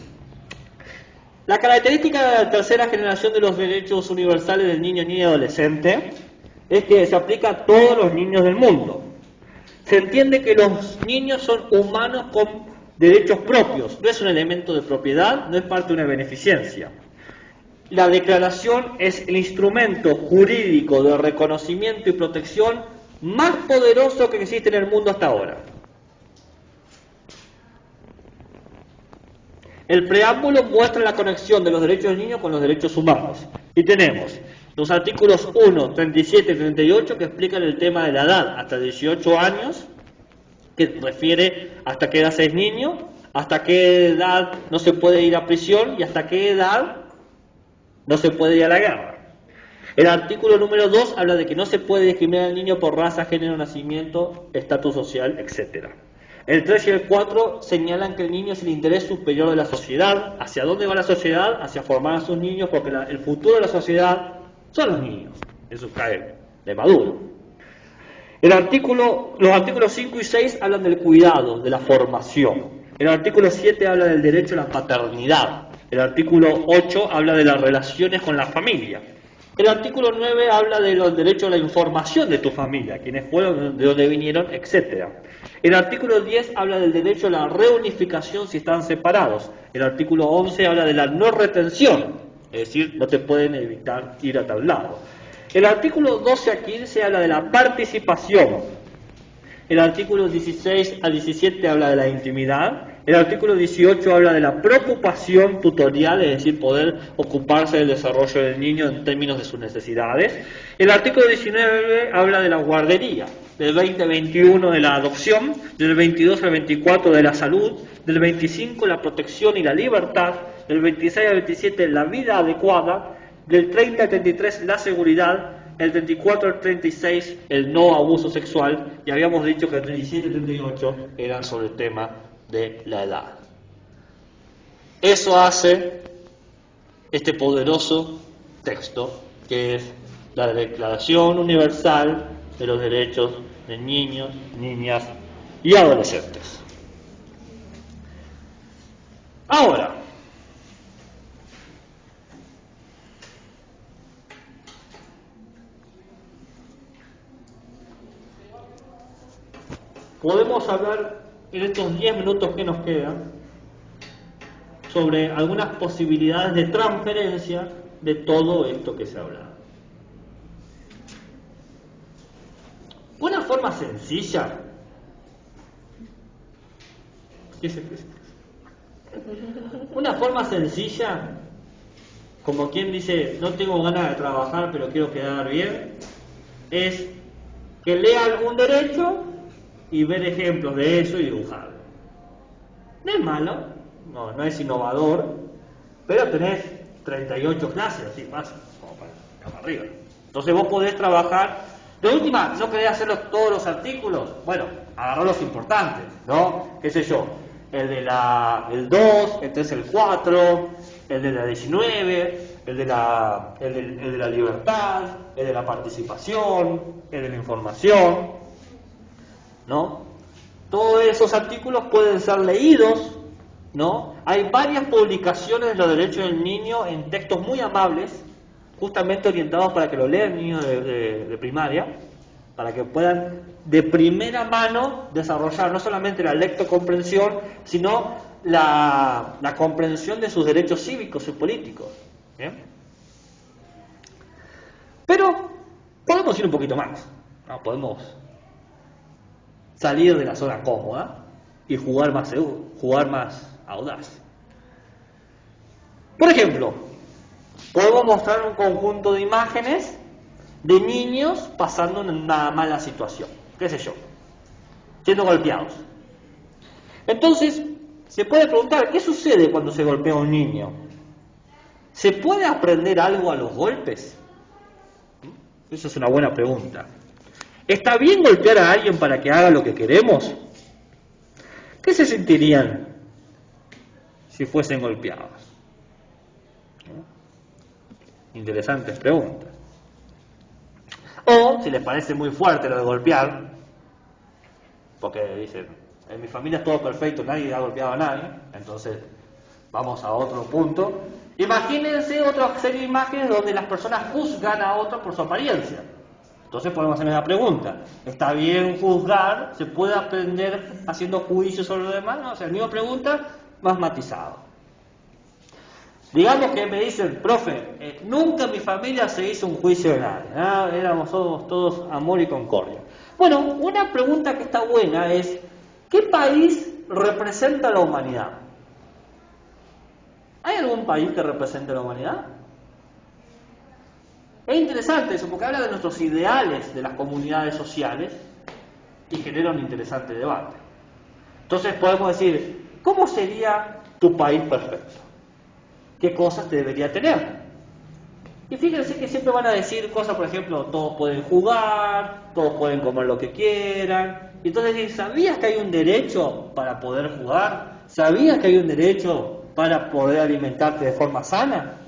La característica de la tercera generación de los derechos universales del niño, niña y adolescente es que se aplica a todos los niños del mundo. Se entiende que los niños son humanos con derechos propios, no es un elemento de propiedad, no es parte de una beneficencia. La declaración es el instrumento jurídico de reconocimiento y protección más poderoso que existe en el mundo hasta ahora. El preámbulo muestra la conexión de los derechos del niño con los derechos humanos. Y tenemos los artículos 1, 37 y 38 que explican el tema de la edad hasta 18 años, que refiere hasta qué edad se es niño, hasta qué edad no se puede ir a prisión y hasta qué edad no se puede ir a la guerra. El artículo número 2 habla de que no se puede discriminar al niño por raza, género, nacimiento, estatus social, etc. El 3 y el 4 señalan que el niño es el interés superior de la sociedad. ¿Hacia dónde va la sociedad? Hacia formar a sus niños, porque el futuro de la sociedad son los niños. Eso cae de maduro. Los artículos 5 y 6 hablan del cuidado, de la formación. El artículo 7 habla del derecho a la paternidad. El artículo 8 habla de las relaciones con la familia. El artículo 9 habla de los derechos a la información de tu familia, quiénes fueron, de dónde vinieron, etc. El artículo 10 habla del derecho a la reunificación si están separados. El artículo 11 habla de la no retención, es decir, no te pueden evitar ir a tal lado. El artículo 12 a 15 habla de la participación. El artículo 16 a 17 habla de la intimidad. El artículo 18 habla de la preocupación tutorial, es decir, poder ocuparse del desarrollo del niño en términos de sus necesidades. El artículo 19 habla de la guardería, del 20 al 21 de la adopción, del 22 al 24 de la salud, del 25 la protección y la libertad, del 26 al 27 la vida adecuada, del 30 al 33 la seguridad, el 34 al 36 el no abuso sexual, y habíamos dicho que el 37 y 38 eran sobre el tema de la edad. Eso hace este poderoso texto, que es la Declaración Universal de los Derechos de Niños, Niñas y Adolescentes. Ahora, podemos hablar en estos 10 minutos que nos quedan sobre algunas posibilidades de transferencia de todo esto que se ha hablado. Una forma sencilla, como quien dice, no tengo ganas de trabajar pero quiero quedar bien, es que lea algún derecho y ver ejemplos de eso y dibujarlo. No es malo, no es innovador, pero tenés 38 clases, así fácil, como para arriba. Entonces vos podés trabajar, de última, no querés hacer todos los artículos, bueno, agarrar los importantes, ¿no? ¿Qué sé yo? El del 2, entonces el 4, el de la 19, el de la libertad, el de la participación, el de la información, ¿no? Todos esos artículos pueden ser leídos, ¿no? Hay varias publicaciones de los derechos del niño en textos muy amables, justamente orientados para que lo lean niños de primaria, para que puedan de primera mano desarrollar no solamente la lectocomprensión, sino la comprensión de sus derechos cívicos y políticos. ¿Bien? Pero podemos ir un poquito más, ¿no? Podemos salir de la zona cómoda y jugar más seguro, jugar más audaz. Por ejemplo, podemos mostrar un conjunto de imágenes de niños pasando una mala situación, qué sé yo, siendo golpeados. Entonces, se puede preguntar, ¿qué sucede cuando se golpea a un niño? ¿Se puede aprender algo a los golpes? Esa es una buena pregunta. ¿Está bien golpear a alguien para que haga lo que queremos? ¿Qué se sentirían si fuesen golpeados? Interesantes preguntas. O, si les parece muy fuerte lo de golpear, porque dicen, en mi familia es todo perfecto, nadie ha golpeado a nadie, entonces vamos a otro punto. Imagínense otra serie de imágenes donde las personas juzgan a otros por su apariencia. Entonces podemos hacer una pregunta: ¿está bien juzgar? ¿Se puede aprender haciendo juicios sobre los demás? No, o sea, la misma pregunta, más matizado. Digamos que me dicen, profe, nunca en mi familia se hizo un juicio de nadie, somos todos amor y concordia. Bueno, una pregunta que está buena es, ¿qué país representa a la humanidad? ¿Hay algún país que represente a la humanidad? Es interesante eso, porque habla de nuestros ideales de las comunidades sociales y genera un interesante debate. Entonces podemos decir, ¿cómo sería tu país perfecto? ¿Qué cosas debería tener? Y fíjense que siempre van a decir cosas, por ejemplo, todos pueden jugar, todos pueden comer lo que quieran. Y entonces, ¿sabías que hay un derecho para poder jugar? ¿Sabías que hay un derecho para poder alimentarte de forma sana?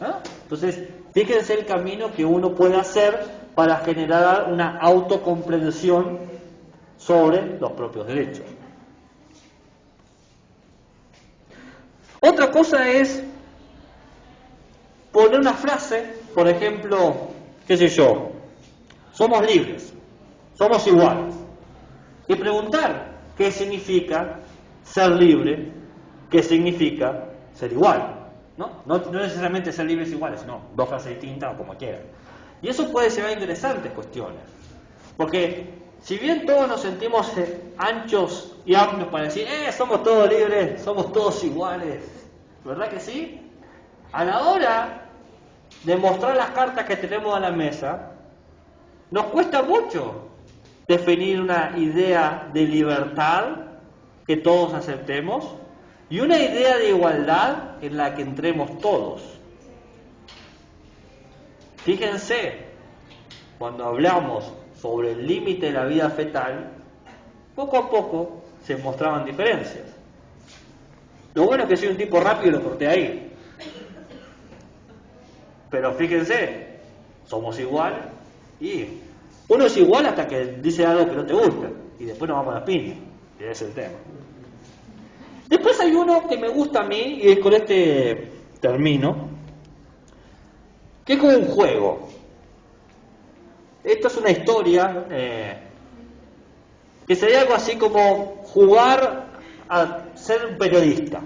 Entonces, fíjense el camino que uno puede hacer para generar una autocomprensión sobre los propios derechos. Otra cosa es poner una frase, por ejemplo, qué sé yo, somos libres, somos iguales, y preguntar qué significa ser libre, qué significa ser igual, no necesariamente ser libres iguales, sino dos frases distintas o como quieran. Y eso puede llevar a interesantes cuestiones, porque si bien todos nos sentimos anchos y amplios para decir, somos todos libres, somos todos iguales, ¿verdad que sí? A la hora de mostrar las cartas que tenemos a la mesa, nos cuesta mucho definir una idea de libertad que todos aceptemos y una idea de igualdad en la que entremos todos. Fíjense, cuando hablamos sobre el límite de la vida fetal, poco a poco se mostraban diferencias. Lo bueno es que soy un tipo rápido y lo corté ahí. Pero fíjense, somos iguales y uno es igual hasta que dice algo que no te gusta y después nos vamos a la piña, y ese es el tema. Después hay uno que me gusta a mí y es con este termino, que es como un juego. Esto es una historia que sería algo así como jugar a ser un periodista.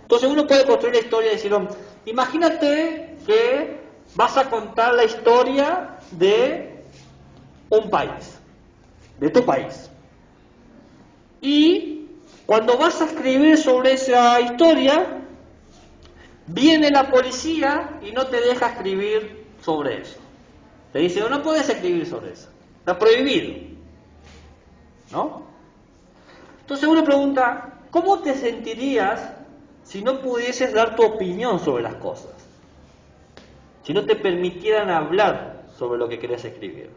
Entonces uno puede construir la historia y decir, imagínate que vas a contar la historia de un país, de tu país. Y cuando vas a escribir sobre esa historia, viene la policía y no te deja escribir sobre eso. Te dice, no puedes escribir sobre eso, está prohibido, ¿no? Entonces uno pregunta, ¿cómo te sentirías si no pudieses dar tu opinión sobre las cosas? Si no te permitieran hablar sobre lo que querés escribir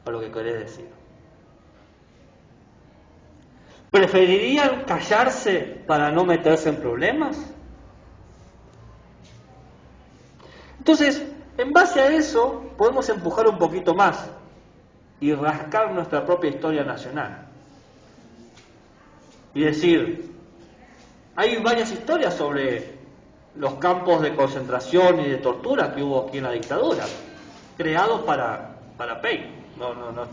o lo que querés decir. ¿Preferirían callarse para no meterse en problemas? Entonces, en base a eso, podemos empujar un poquito más y rascar nuestra propia historia nacional. Y decir, hay varias historias sobre los campos de concentración y de tortura que hubo aquí en la dictadura, creados para PEP. No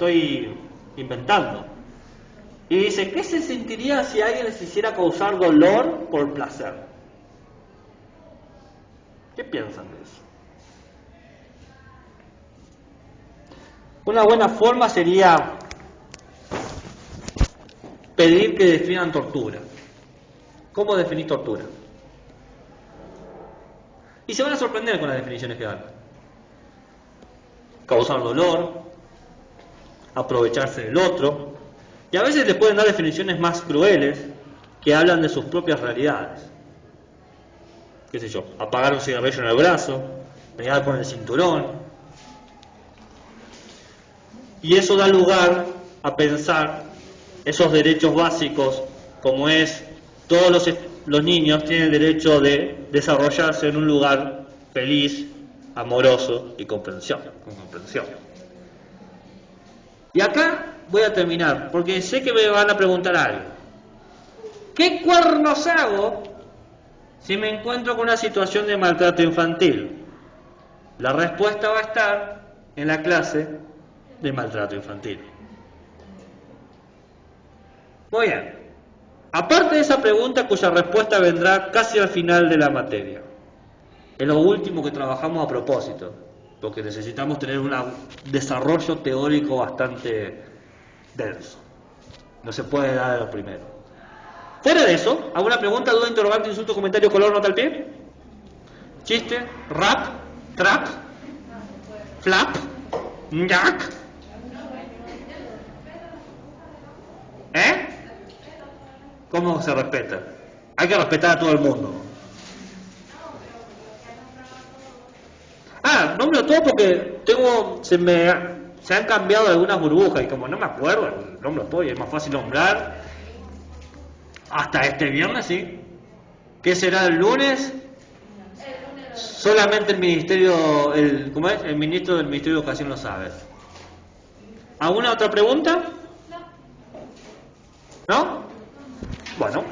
estoy inventando. Y dice, ¿qué se sentiría si alguien les hiciera causar dolor por placer? ¿Qué piensan de eso? Una buena forma sería pedir que definan tortura. ¿Cómo definir tortura? Y se van a sorprender con las definiciones que dan. Causar dolor, aprovecharse del otro, y a veces les pueden dar definiciones más crueles que hablan de sus propias realidades. ¿Qué sé yo? Apagar un cigarrillo en el brazo, pegar con el cinturón. Y eso da lugar a pensar esos derechos básicos, como es todos los niños tienen el derecho de desarrollarse en un lugar feliz, amoroso y con comprensión. Y acá voy a terminar, porque sé que me van a preguntar algo. ¿Qué cuernos hago si me encuentro con una situación de maltrato infantil? La respuesta va a estar en la clase de maltrato infantil. Muy bien. Aparte de esa pregunta cuya respuesta vendrá casi al final de la materia. Es lo último que trabajamos a propósito, porque necesitamos tener un desarrollo teórico bastante denso. No se puede dar de lo primero. Fuera de eso, ¿alguna pregunta, duda, interrogante, insulto, comentario, color, nota al pie? ¿Chiste? ¿Rap? ¿Trap? ¿Flap? ¿Ñac? ¿Eh? ¿Cómo se respeta? Hay que respetar a todo el mundo. Nombro todo porque se han cambiado algunas burbujas y como no me acuerdo, nombro todo y es más fácil nombrar. Hasta este viernes, ¿sí? ¿Qué será el lunes? Solamente el ministerio, ¿cómo es? El ministro del Ministerio de Educación lo sabe. ¿Alguna otra pregunta? ¿No? Bueno.